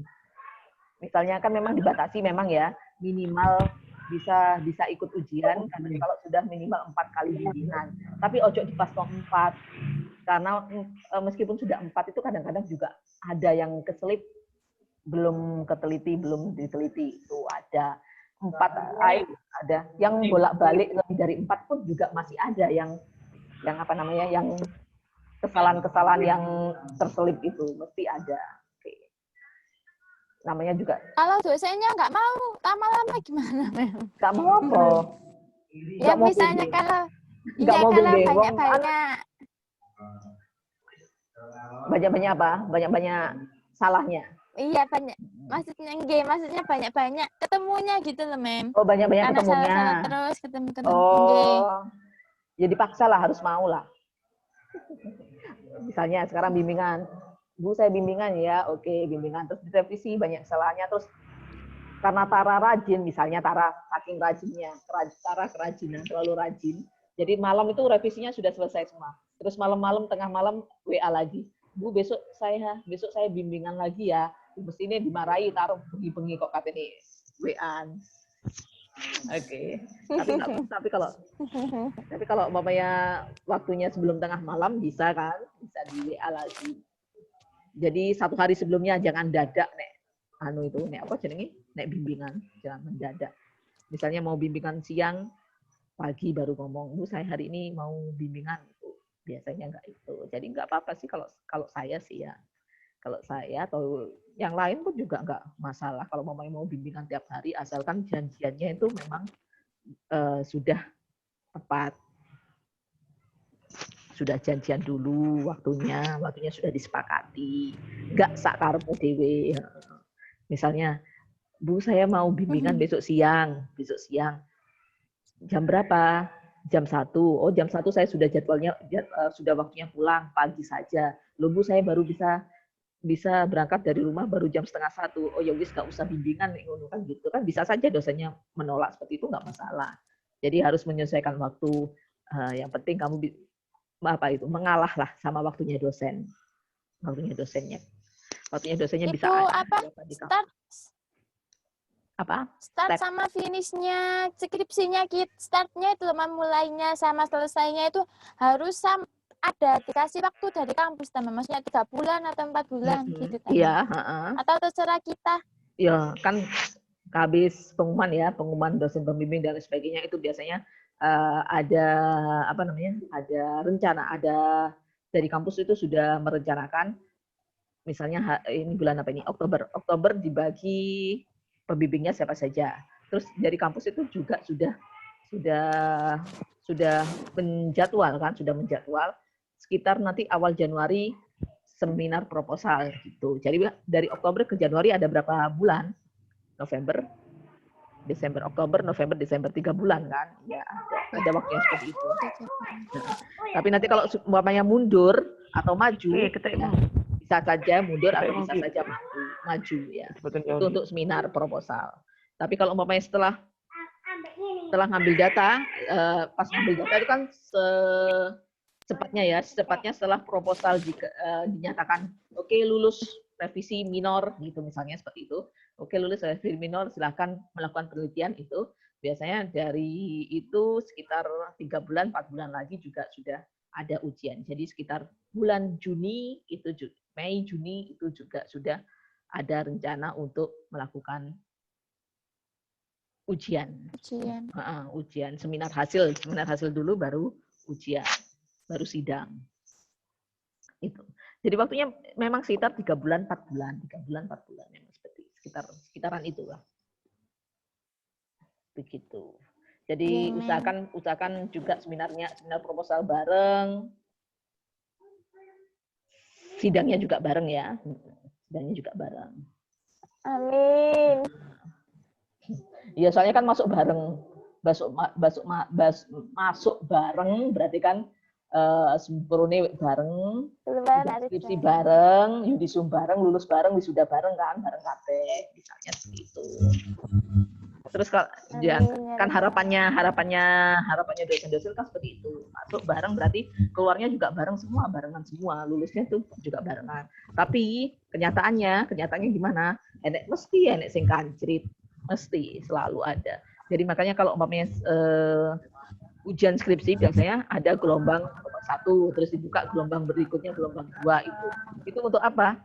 [SPEAKER 1] Misalnya kan memang dibatasi memang ya, minimal bisa ikut ujian kalau sudah minimal 4 kali bimbingan. Tapi ojo di pas 4. Karena meskipun sudah 4 itu kadang-kadang juga ada yang keselip, belum diteliti. Itu ada 4 ada yang bolak-balik lebih dari 4 pun juga masih ada yang apa namanya, yang kesalahan-kesalahan yang terselip itu mesti ada. Oke. Namanya juga.
[SPEAKER 3] Kalau dosennya nggak mau lama-lama gimana, Mem?
[SPEAKER 1] Nggak mau apa?
[SPEAKER 3] Ya misalnya kalau
[SPEAKER 1] banyak-banyak apa? Banyak-banyak salahnya.
[SPEAKER 3] Iya, maksudnya banyak-banyak ketemunya gitu loh, Mem.
[SPEAKER 1] Oh, banyak-banyak ketemunya.
[SPEAKER 3] Salah terus ketemu.
[SPEAKER 1] Oh. Jadi paksa lah, harus mau lah. Misalnya sekarang bimbingan. Bu, saya bimbingan ya. Oke, bimbingan. Terus direvisi banyak kesalahannya. Terus karena Tara rajin, misalnya Tara saking rajinnya, Tara kerajinan, terlalu rajin. Jadi malam itu revisinya sudah selesai semua. Terus malam-malam, tengah malam WA lagi. Bu, besok saya bimbingan lagi ya. Mesti ini dimarahi, taruh bengi-bengi kok katanya WA. Oke. Tapi kalau umpamanya waktunya sebelum tengah malam bisa kan? Bisa di WA lagi. Jadi 1 hari sebelumnya jangan dadak nek bimbingan, jangan mendadak. Misalnya mau bimbingan siang, pagi baru ngomong, Bu saya hari ini mau bimbingan. Biasanya enggak itu. Jadi enggak apa-apa sih kalau saya sih ya. Kalau saya atau yang lain pun juga enggak masalah kalau mau bimbingan tiap hari, asalkan janjiannya itu memang sudah tepat. Sudah janjian dulu waktunya sudah disepakati. Enggak sak karepmu dhewe. Misalnya, Bu saya mau bimbingan besok siang. Jam berapa? Jam 1. Oh, jam 1 saya sudah jadwalnya, sudah waktunya pulang, pagi saja. Loh Bu, saya baru bisa berangkat dari rumah baru jam 12:30. Oh ya wis, gak usah bimbingan kan gitu kan, bisa saja dosennya menolak seperti itu, nggak masalah. Jadi harus menyesuaikan waktu. Yang penting kamu mengalah lah sama waktunya dosennya. Waktunya dosennya
[SPEAKER 3] itu
[SPEAKER 1] bisa
[SPEAKER 3] start sama finishnya skripsinya, startnya itu mulainya sama selesainya itu harus ada dikasih waktu dari kampus, maksudnya 3 bulan atau 4 bulan gitu.
[SPEAKER 1] Iya,
[SPEAKER 3] atau terserah kita.
[SPEAKER 1] Ya, kan habis pengumuman dosen pembimbing dan sebagainya itu biasanya ada ada rencana, ada dari kampus itu sudah merencanakan, misalnya ini bulan apa ini, Oktober dibagi pembimbingnya siapa saja. Terus dari kampus itu juga sudah menjadwal sekitar nanti awal Januari seminar proposal gitu. Jadi dari Oktober ke Januari ada berapa bulan? November, Desember, Oktober, November, Desember, 3 bulan kan? Ya ada waktunya seperti itu. Nah, tapi nanti kalau umpamanya mundur atau maju, ya, bisa saja mundur atau bisa saja maju ya. Itu untuk seminar proposal. Tapi kalau umpamanya setelah ngambil data, pas ngambil data itu kan secepatnya setelah proposal dinyatakan oke, lulus revisi minor gitu misalnya seperti itu. Oke, lulus revisi minor, silahkan melakukan penelitian itu. Biasanya dari itu sekitar 3 bulan, 4 bulan lagi juga sudah ada ujian. Jadi sekitar bulan Juni itu, Mei, Juni itu juga sudah ada rencana untuk melakukan ujian. Ujian seminar hasil dulu baru ujian, baru sidang. Itu. Jadi waktunya memang sekitar 3 bulan, 4 bulan, 3 bulan, 4 bulan memang seperti sekitaran itulah. Begitu. Jadi usahakan juga seminar proposal bareng. Sidangnya juga bareng ya. Sidangnya juga bareng.
[SPEAKER 3] Amin.
[SPEAKER 1] Ya soalnya kan masuk bareng. Masuk bareng berarti kan sempurna bareng, skripsi bareng, yudisum bareng, lulus bareng, wisuda bareng kan, bareng kabeh, misalnya segitu. Terus kalau kan harapannya dosen-dosen kan seperti itu, masuk bareng berarti keluarnya juga bareng semua, barengan semua, lulusnya tuh juga barengan. Tapi kenyataannya gimana? Mesti enek sing kancrit, mesti selalu ada. Jadi makanya kalau umpamanya ujian skripsi biasanya ada gelombang 1, terus dibuka gelombang berikutnya, gelombang 2 itu untuk apa?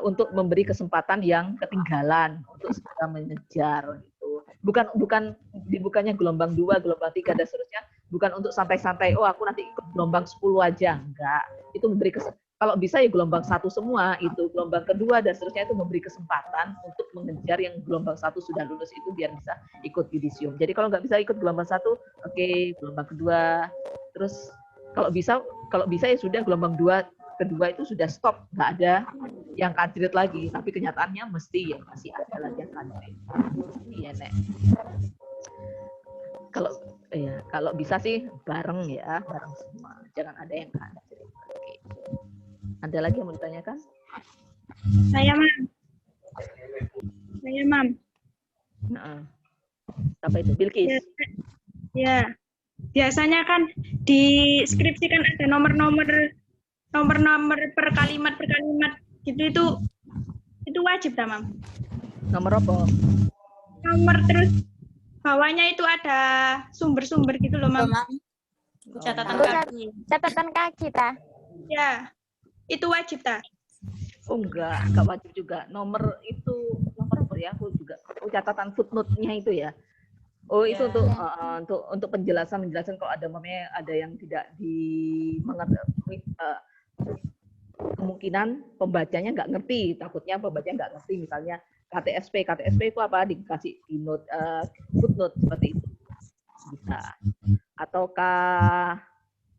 [SPEAKER 1] Untuk memberi kesempatan yang ketinggalan untuk segera mengejar gitu. Bukan dibukanya gelombang 2, gelombang 3 dan seterusnya, bukan untuk santai-santai, oh aku nanti ikut gelombang 10 aja, enggak. Itu memberi kalau bisa ya gelombang 1 semua, itu gelombang kedua dan seterusnya itu memberi kesempatan untuk mengejar yang gelombang 1 sudah lulus itu biar bisa ikut yudisium. Jadi kalau nggak bisa ikut gelombang 1, oke, gelombang kedua. Terus kalau bisa ya sudah gelombang kedua itu sudah stop, nggak ada yang kandidat lagi. Tapi kenyataannya masih ada lagi yang kandidat. Iya, Nek. Kalau bisa sih bareng semua. Jangan ada yang kandidat. Oke. Ada lagi yang mau ditanyakan?
[SPEAKER 9] Saya, Mam.
[SPEAKER 1] Apa itu? Bilqis?
[SPEAKER 9] Ya. Biasanya kan di skripsi kan ada nomor-nomor per kalimat gitu, itu wajib, Mam.
[SPEAKER 1] Nomor apa?
[SPEAKER 9] Nomor terus bawahnya itu ada sumber-sumber gitu loh, Mam.
[SPEAKER 3] Catatan kaki, ta?
[SPEAKER 9] Ya. Itu wajib, ta?
[SPEAKER 1] Oh enggak wajib juga. Nomor apa ya? Aku juga catatan footnote-nya itu ya. Oh, itu untuk penjelasan kalau ada yang tidak dimengerti, kemungkinan pembacanya nggak ngerti, takutnya pembacanya nggak ngerti, misalnya KTSP itu apa, dikasih di note, footnote seperti itu bisa, atau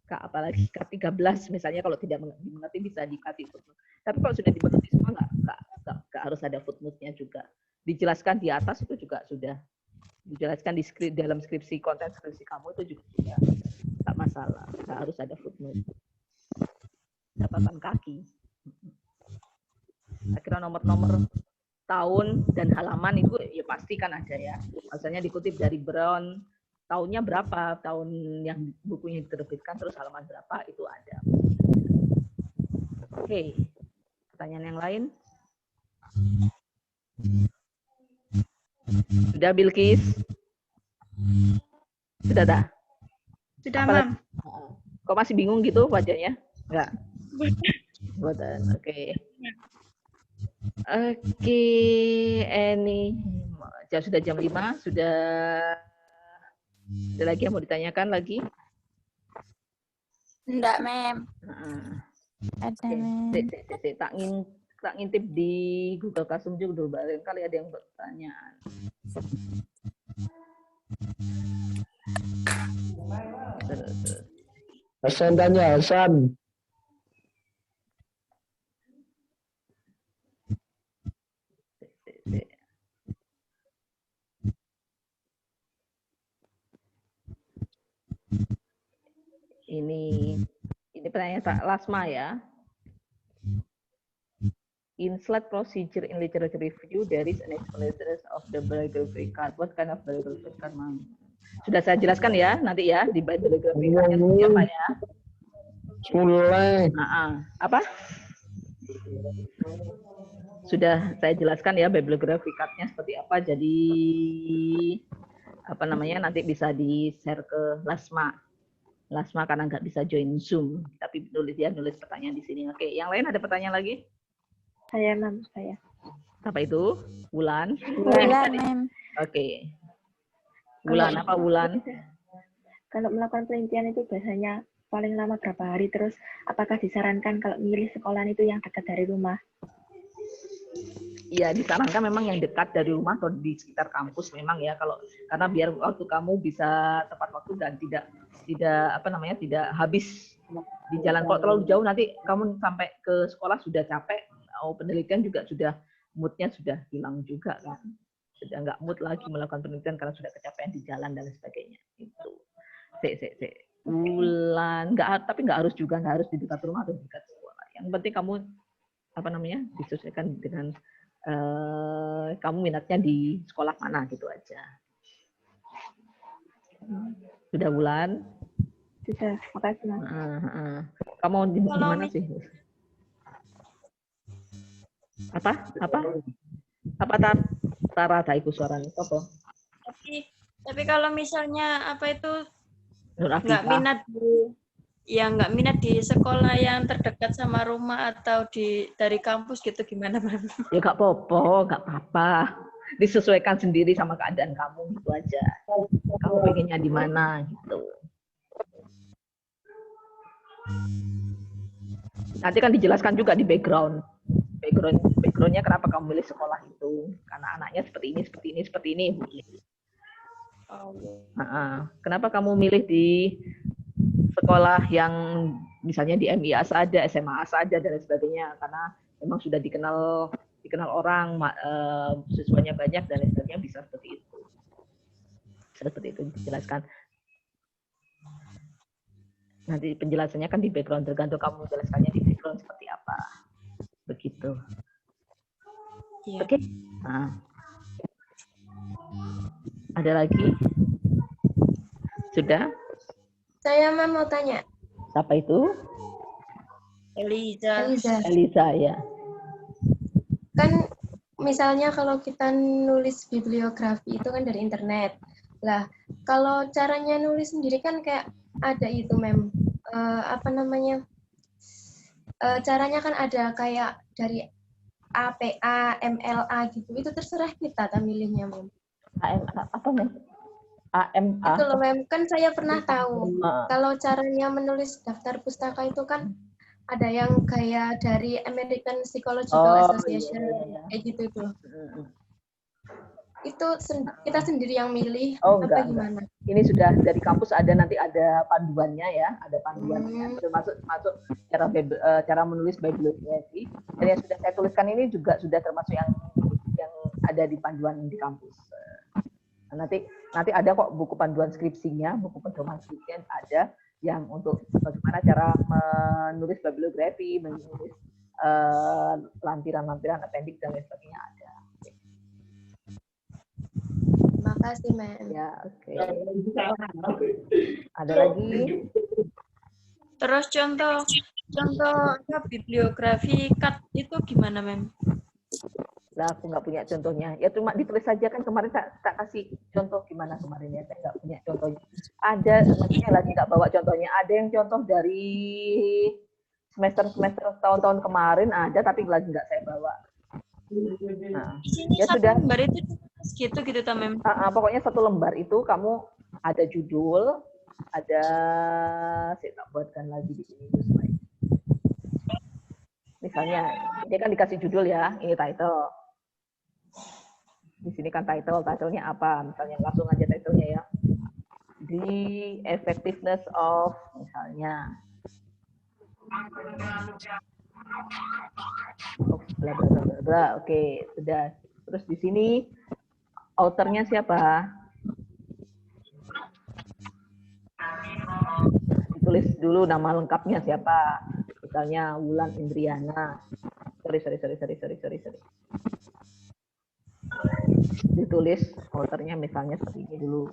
[SPEAKER 1] apalagi K13 misalnya, kalau tidak dimengerti bisa dikasih footnote. Tapi kalau sudah dimengerti semua nggak harus ada footnote-nya juga. Dijelaskan di atas itu juga sudah dijelaskan dalam skripsi, konten skripsi kamu itu juga sudah nggak masalah, nggak harus ada footnote. Catatan kaki. Akhirnya nomor tahun dan halaman itu ya pasti kan ada ya. Misalnya dikutip dari Brown, tahunnya berapa, tahun yang bukunya diterbitkan, terus halaman berapa, itu ada. Oke, pertanyaan yang lain? Sudah, Bilqis? Sudah dah?
[SPEAKER 9] Sudah, Mam.
[SPEAKER 1] Kok masih bingung gitu wajahnya? Enggak. Boten. Oke. Oke, ini sudah jam 5, sudah ada lagi yang mau ditanyakan lagi?
[SPEAKER 5] Enggak, Mem.
[SPEAKER 3] Ada,
[SPEAKER 1] Oke.
[SPEAKER 3] Mem.
[SPEAKER 1] Tak ngintip di Google Classroom juga dulu, barangkali ada yang bertanyaan.
[SPEAKER 10] Hasan tanya, Hasan.
[SPEAKER 1] Ini pertanyaan Pak Lasma ya. In slide procedure in literature review, there is an explanation of the bibliography card. What kind of bibliography card, Ma'am? Sudah saya jelaskan ya, nanti ya di bibliography card-nya seperti apa ya.
[SPEAKER 10] Mulai.
[SPEAKER 1] Apa? Sudah saya jelaskan ya bibliography card-nya seperti apa. Jadi apa namanya, nanti bisa di-share ke Lasma. Lasma karena nggak bisa join Zoom, tapi nulis pertanyaan di sini. Oke, yang lain ada pertanyaan lagi?
[SPEAKER 2] Saya, Mem, saya.
[SPEAKER 1] Apa itu? Wulan?
[SPEAKER 3] Wulan, Mem.
[SPEAKER 1] Oke. Wulan, apa Wulan?
[SPEAKER 2] Kalau melakukan penelitian itu biasanya paling lama berapa hari, terus apakah disarankan kalau milih sekolah itu yang dekat dari rumah?
[SPEAKER 1] Iya, disarankan memang yang dekat dari rumah atau di sekitar kampus memang ya, karena biar waktu kamu bisa tepat waktu dan tidak habis di jalan. Kalau terlalu jauh nanti kamu sampai ke sekolah sudah capek, penelitian juga sudah moodnya sudah hilang juga kan, sudah nggak mood lagi melakukan penelitian karena sudah kecapean di jalan dan sebagainya. Itu. Bulan tapi nggak harus di dekat rumah atau di dekat sekolah. Yang penting kamu disesuaikan dengan kamu minatnya di sekolah mana gitu aja. Sudah Bulan?
[SPEAKER 2] Sudah, makasih Mas.
[SPEAKER 1] Kamu di mana sih? Apa Tara Daiku suaranya apa?
[SPEAKER 6] Tapi kalau misalnya apa itu
[SPEAKER 1] nggak
[SPEAKER 6] minat di sekolah yang terdekat sama rumah atau dari kampus gitu, gimana Bang?
[SPEAKER 1] Ya nggak apa-apa. Disesuaikan sendiri sama keadaan kamu gitu aja. Kamu pengennya di mana gitu. Nanti kan dijelaskan juga di backgroundnya kenapa kamu milih sekolah itu, karena anaknya seperti ini. Kenapa kamu milih di sekolah yang misalnya di MIA saja, SMA saja dan sebagainya, karena memang sudah dikenal orang, siswanya banyak dan sebagainya, bisa seperti itu dijelaskan. Nanti penjelasannya kan di background, tergantung kamu menjelaskannya di background seperti apa. Begitu.
[SPEAKER 6] Yeah.
[SPEAKER 1] Oke. Nah. Ada lagi? Sudah?
[SPEAKER 7] Saya mau tanya.
[SPEAKER 1] Siapa itu? Eliza ya.
[SPEAKER 7] Kan misalnya kalau kita nulis bibliografi itu kan dari internet. Lah, kalau caranya nulis sendiri kan kayak ada itu caranya kan ada kayak dari APA, MLA gitu. Itu terserah kita milihnya, Mem.
[SPEAKER 1] Apa, Mem? AMA.
[SPEAKER 7] Itu loh, Mem. Kan saya pernah tahu. Kalau caranya menulis daftar pustaka itu kan ada yang kayak dari American Psychological Association, kayak gitu itu. Itu kita sendiri yang milih apa gimana?
[SPEAKER 1] Ini sudah dari kampus nanti ada panduannya ya, ada panduannya. Termasuk cara menulis bibliografi. Dan yang sudah saya tuliskan ini juga sudah termasuk yang ada di panduan di kampus. Nanti ada kok buku panduan skripsinya, buku pedoman skripsinya ada yang untuk bagaimana cara menulis bibliografi, menulis lampiran-lampiran appendix dan lain sebagainya ada.
[SPEAKER 7] Makasih, Mem.
[SPEAKER 1] Ya, oke. Ada lagi?
[SPEAKER 6] Terus contoh bibliografi card itu gimana, Mem?
[SPEAKER 1] Lah aku nggak punya contohnya. Ya cuma ditulis saja kan kemarin tak kasih contoh gimana kemarin ya. Saya nggak punya contohnya. Ada, maksudnya lagi nggak bawa contohnya. Ada yang contoh dari semester tahun-tahun kemarin ada, tapi lagi nggak saya bawa. Nah, ya sudah.
[SPEAKER 6] Lembar itu gitu Mem.
[SPEAKER 1] Pokoknya satu lembar itu kamu ada judul, ada saya tak buatkan lagi di sini. Misalnya, dia kan dikasih judul ya, ini title. Di sini kan title-nya apa? Misalnya langsung aja title-nya ya. The effectiveness of, misalnya. Bla bla bla bla. Oke, sudah. Terus di sini author-nya siapa? Ditulis dulu nama lengkapnya siapa. Misalnya Wulan Indriana. Sorry. Ditulis author-nya misalnya seperti ini dulu.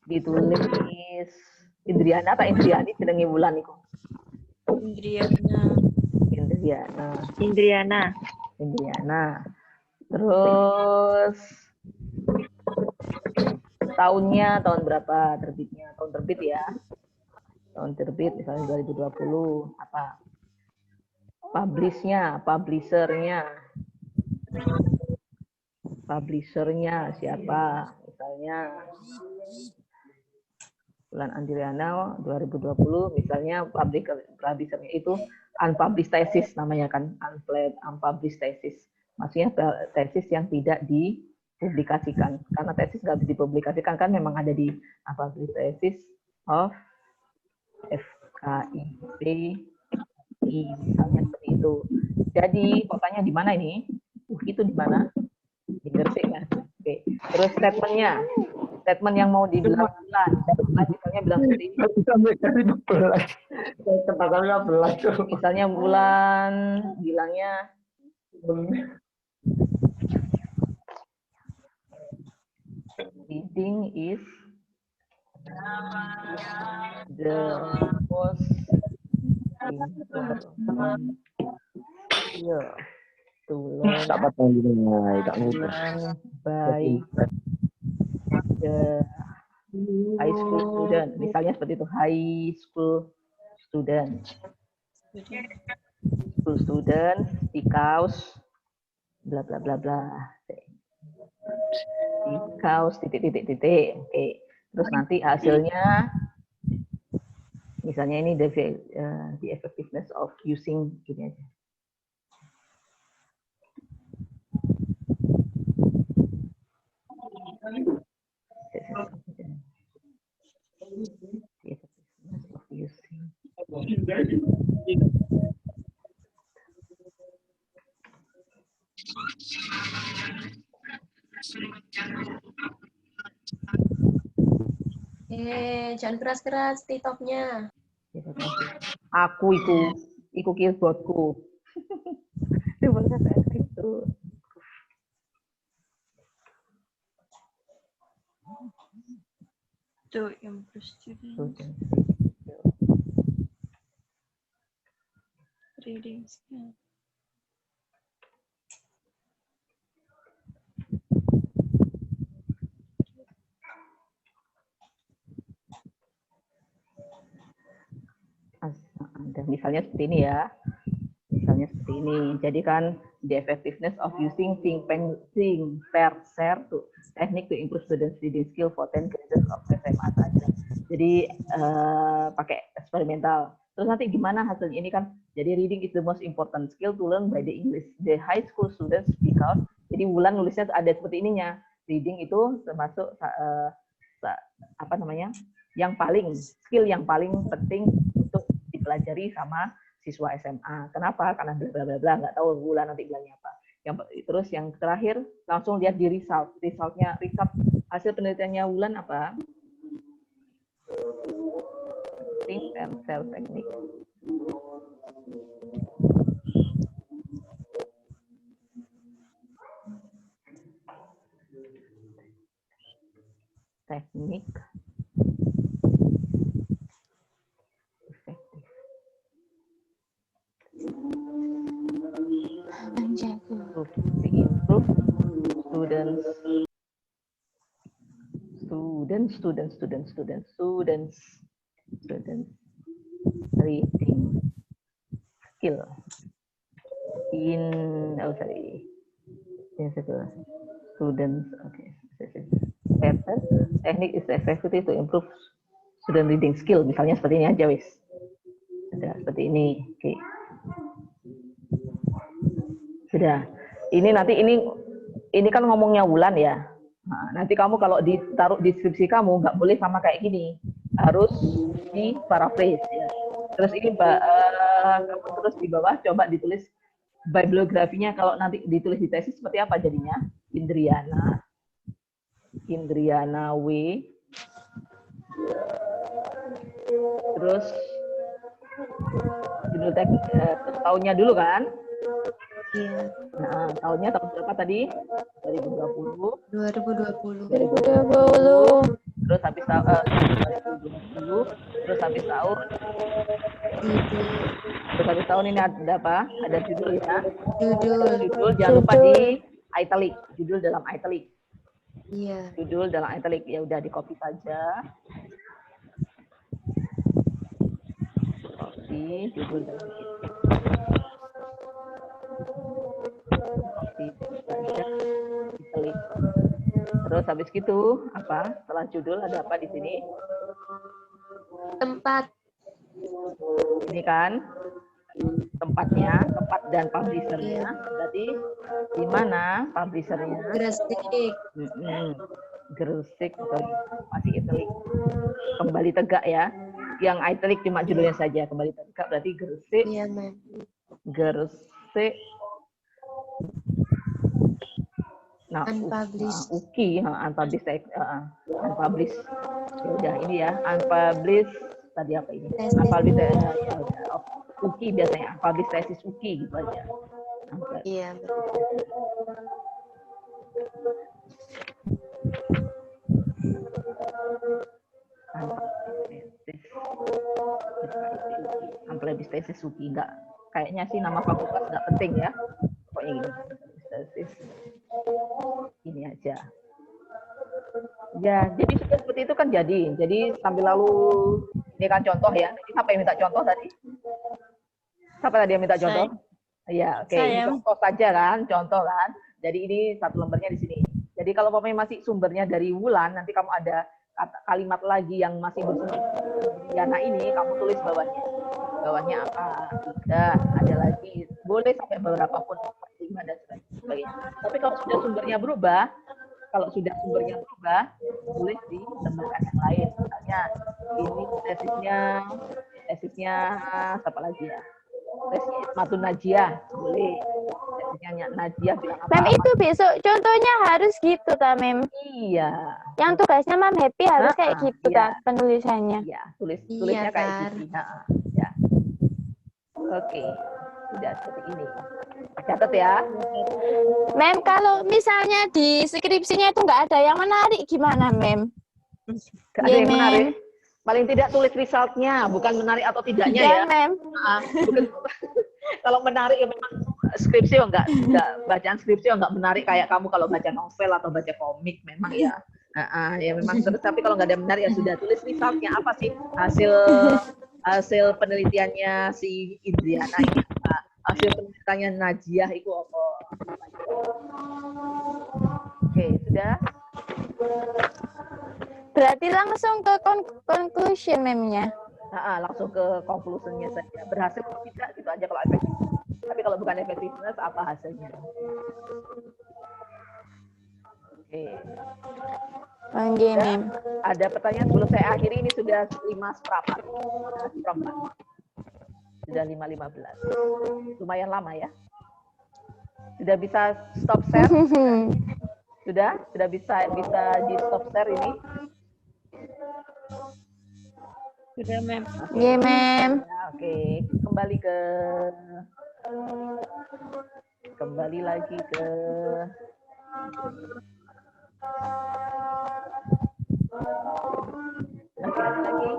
[SPEAKER 1] Ditulis Indriana atau Indriani jenenge Wulan iku.
[SPEAKER 2] Indriana.
[SPEAKER 1] Terus tahunnya tahun berapa terbitnya? Tahun terbit ya. Tahun terbit misalnya 2020 apa? Publishernya siapa? Misalnya Wulan Andriana 2020 misalnya publishernya itu unpublished thesis namanya kan, unpublished thesis. Maksudnya tesis yang tidak dipublikasikan. Karena tesis nggak bisa dipublikasikan kan memang ada di unpublished thesis of FKIP misalnya seperti itu. Jadi kotanya di mana ini? Itu di mana? Di Gresik kan? Oke. Terus statement yang mau dibilang Wulan, misalnya bilang seperti ini. Misalnya Wulan bilangnya reading is the most important to learn by the high school student. Misalnya seperti itu, high school student. Because bla bla bla bla. Because titik. Oke. Terus nanti hasilnya misalnya ini the effectiveness of using gini aja. The effectiveness of using.
[SPEAKER 7] Jangan keras-keras TikTok-nya.
[SPEAKER 1] Aku iku keyboardku. Coba saya itu.
[SPEAKER 6] To improve students. Reading skill.
[SPEAKER 1] Misalnya seperti ini ya. Jadi kan the effectiveness of using think pair share to technique to improve students reading skill for 10 credits of SMA saja. Jadi pakai eksperimental. Terus nanti gimana hasilnya ini kan? Jadi reading is the most important skill to learn by the high school students because. Jadi Wulan nulisnya ada seperti ininya. Reading itu termasuk skill yang paling penting untuk dipelajari sama siswa SMA. Kenapa? Karena bla bla bla, nggak tahu Wulan nanti bilangnya apa. Terus yang terakhir langsung lihat di result hasil penelitiannya Wulan apa? Think and Cell Technique. Teknik reading skill students. Okay. Technique is effective to improve student reading skill. Misalnya seperti ini aja, wis. Sudah seperti ini. Oke. Sudah. Ini nanti ini kan ngomongnya Wulan ya. Nah, nanti kamu kalau ditaruh deskripsi kamu nggak boleh sama kayak gini. Harus di paraphrase ya. Terus ini kamu terus di bawah coba ditulis bibliografinya, kalau nanti ditulis di tesis seperti apa jadinya? Indriana W. Terus judul tahunnya dulu kan?
[SPEAKER 7] Iya.
[SPEAKER 1] Nah, tahunnya tahun berapa tadi? 2020.
[SPEAKER 7] 2020.
[SPEAKER 1] Terus habis tahun 2020. Terus habis tahun. Terus habis tahun ini ada apa? Ada judul ya? Judul jangan lupa di italic. Judul dalam italic.
[SPEAKER 7] Iya.
[SPEAKER 1] Judul dalam italic. Ya udah di copy saja. Copy judul dalam italic. Terus habis gitu apa? Setelah judul ada apa di sini?
[SPEAKER 7] Tempat.
[SPEAKER 1] Ini kan tempatnya, tempat dan publishernya. Berarti di mana publishernya?
[SPEAKER 7] Gresik.
[SPEAKER 1] Gresik atau masih italic. Kembali tegak ya. Yang italic cuma judulnya saja. Kembali tegak berarti Gresik.
[SPEAKER 7] Iya, Mem.
[SPEAKER 1] Gresik. Nah,
[SPEAKER 7] unpublished.
[SPEAKER 1] Unpublished. Unpublished. Ya udah ini ya, unpublished tadi apa ini? Unpublished ya udah. UKI biasanya, unpublished thesis UKI gitu aja.
[SPEAKER 7] Iya.
[SPEAKER 1] Unpublished thesis UKI enggak. Kayaknya sih nama fakultas enggak penting ya. Pokoknya gini. Thesis ini aja. Ya, jadi sudah seperti itu kan jadi. Jadi sambil lalu ini kan contoh ya. Siapa yang minta contoh tadi? Siapa tadi yang minta contoh? Iya, oke. Contoh saja kan, contoh kan. Jadi ini satu lembarnya di sini. Jadi kalau masih sumbernya dari Wulan, nanti kamu ada kalimat lagi yang masih bersumber Diana ini, kamu tulis bawahnya. Bawahnya apa? Sudah, ada lagi. Boleh sampai beberapa pun, 5 dan sebagainya. Tapi kalau sudah sumbernya berubah, boleh ditambahkan yang lain. Misalnya ini tesisnya siapa lagi ya? Tesisnya Ismatun Najiah, boleh. Tesisnya Najiah bilang apa?
[SPEAKER 3] Mem itu besok contohnya harus gitu ta, Mem?
[SPEAKER 1] Iya.
[SPEAKER 3] Yang tugasnya Mam Happy harus kayak gitu ta penulisannya.
[SPEAKER 1] Iya, tulisnya kayak gitu. Ya. Oke. Sudah seperti ini. Catat ya.
[SPEAKER 3] Mem, kalau misalnya di skripsinya itu nggak ada yang menarik, gimana, Mem?
[SPEAKER 1] Nggak ada yang menarik. Paling tidak tulis resultnya, bukan menarik atau tidaknya ya.
[SPEAKER 3] Mem.
[SPEAKER 1] Kalau menarik ya memang skripsi enggak bacaan skripsi enggak menarik kayak kamu kalau baca novel atau baca komik memang ya. Ya memang terus, tapi kalau nggak ada menarik ya sudah tulis resultnya apa sih hasil penelitiannya si Indriana ini, hasil penelitiannya Najiah itu apa? Oke, sudah.
[SPEAKER 3] Berarti langsung ke conclusion memnya.
[SPEAKER 1] Langsung ke conclusionnya saja. Berhasil atau tidak gitu aja kalau efektif. Tapi kalau bukan effectiveness apa hasilnya? Oke.
[SPEAKER 3] Oke, Mem.
[SPEAKER 1] Ada pertanyaan sebelum saya akhiri, ini sudah 5:15. Sudah 5:15. Lumayan lama ya. Sudah bisa stop share? Sudah bisa di stop share ini?
[SPEAKER 9] Sudah, Mem.
[SPEAKER 3] Iya, Mem.
[SPEAKER 1] Oke. Kembali lagi ke lagi.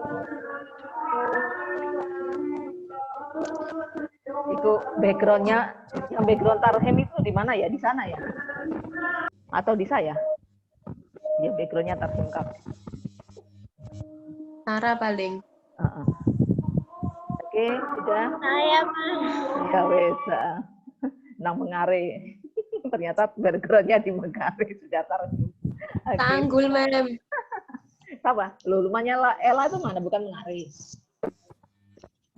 [SPEAKER 1] Itu backgroundnya, yang background Tarhem itu di mana ya? Di sana ya? Atau di saya? Ya, backgroundnya Tarsim Kak.
[SPEAKER 7] Tara paling.
[SPEAKER 1] Oke, sudah?
[SPEAKER 9] Saya, Mas.
[SPEAKER 1] Ya, wes. Nang Mengare. Ternyata backgroundnya di Mengare sudah Tarsim.
[SPEAKER 7] Tanggul, Mem.
[SPEAKER 1] Apa? Loh, rumahnya Ella itu mana? Bukan Mengare.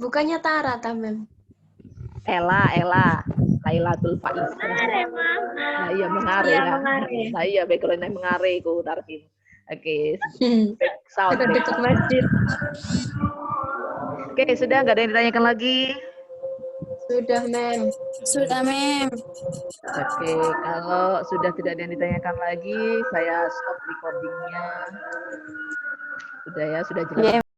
[SPEAKER 7] Bukannya Tara, Mem.
[SPEAKER 1] Ella. Lailatul Faiz.
[SPEAKER 9] Mengare, Mama.
[SPEAKER 1] Nah, iya Mengare.
[SPEAKER 2] Iya,
[SPEAKER 1] Ya.
[SPEAKER 2] Mengare.
[SPEAKER 1] Nah, iya backgroundnya Mengare ku Tarsim. Oke. Sound.
[SPEAKER 2] Dekat masjid.
[SPEAKER 1] Oke, sudah nggak ada yang ditanyakan lagi?
[SPEAKER 7] Sudah, Mem.
[SPEAKER 5] Sudah, Mem.
[SPEAKER 1] Oke, kalau sudah tidak ada yang ditanyakan lagi, saya stop recordingnya. Sudah ya, sudah jelas.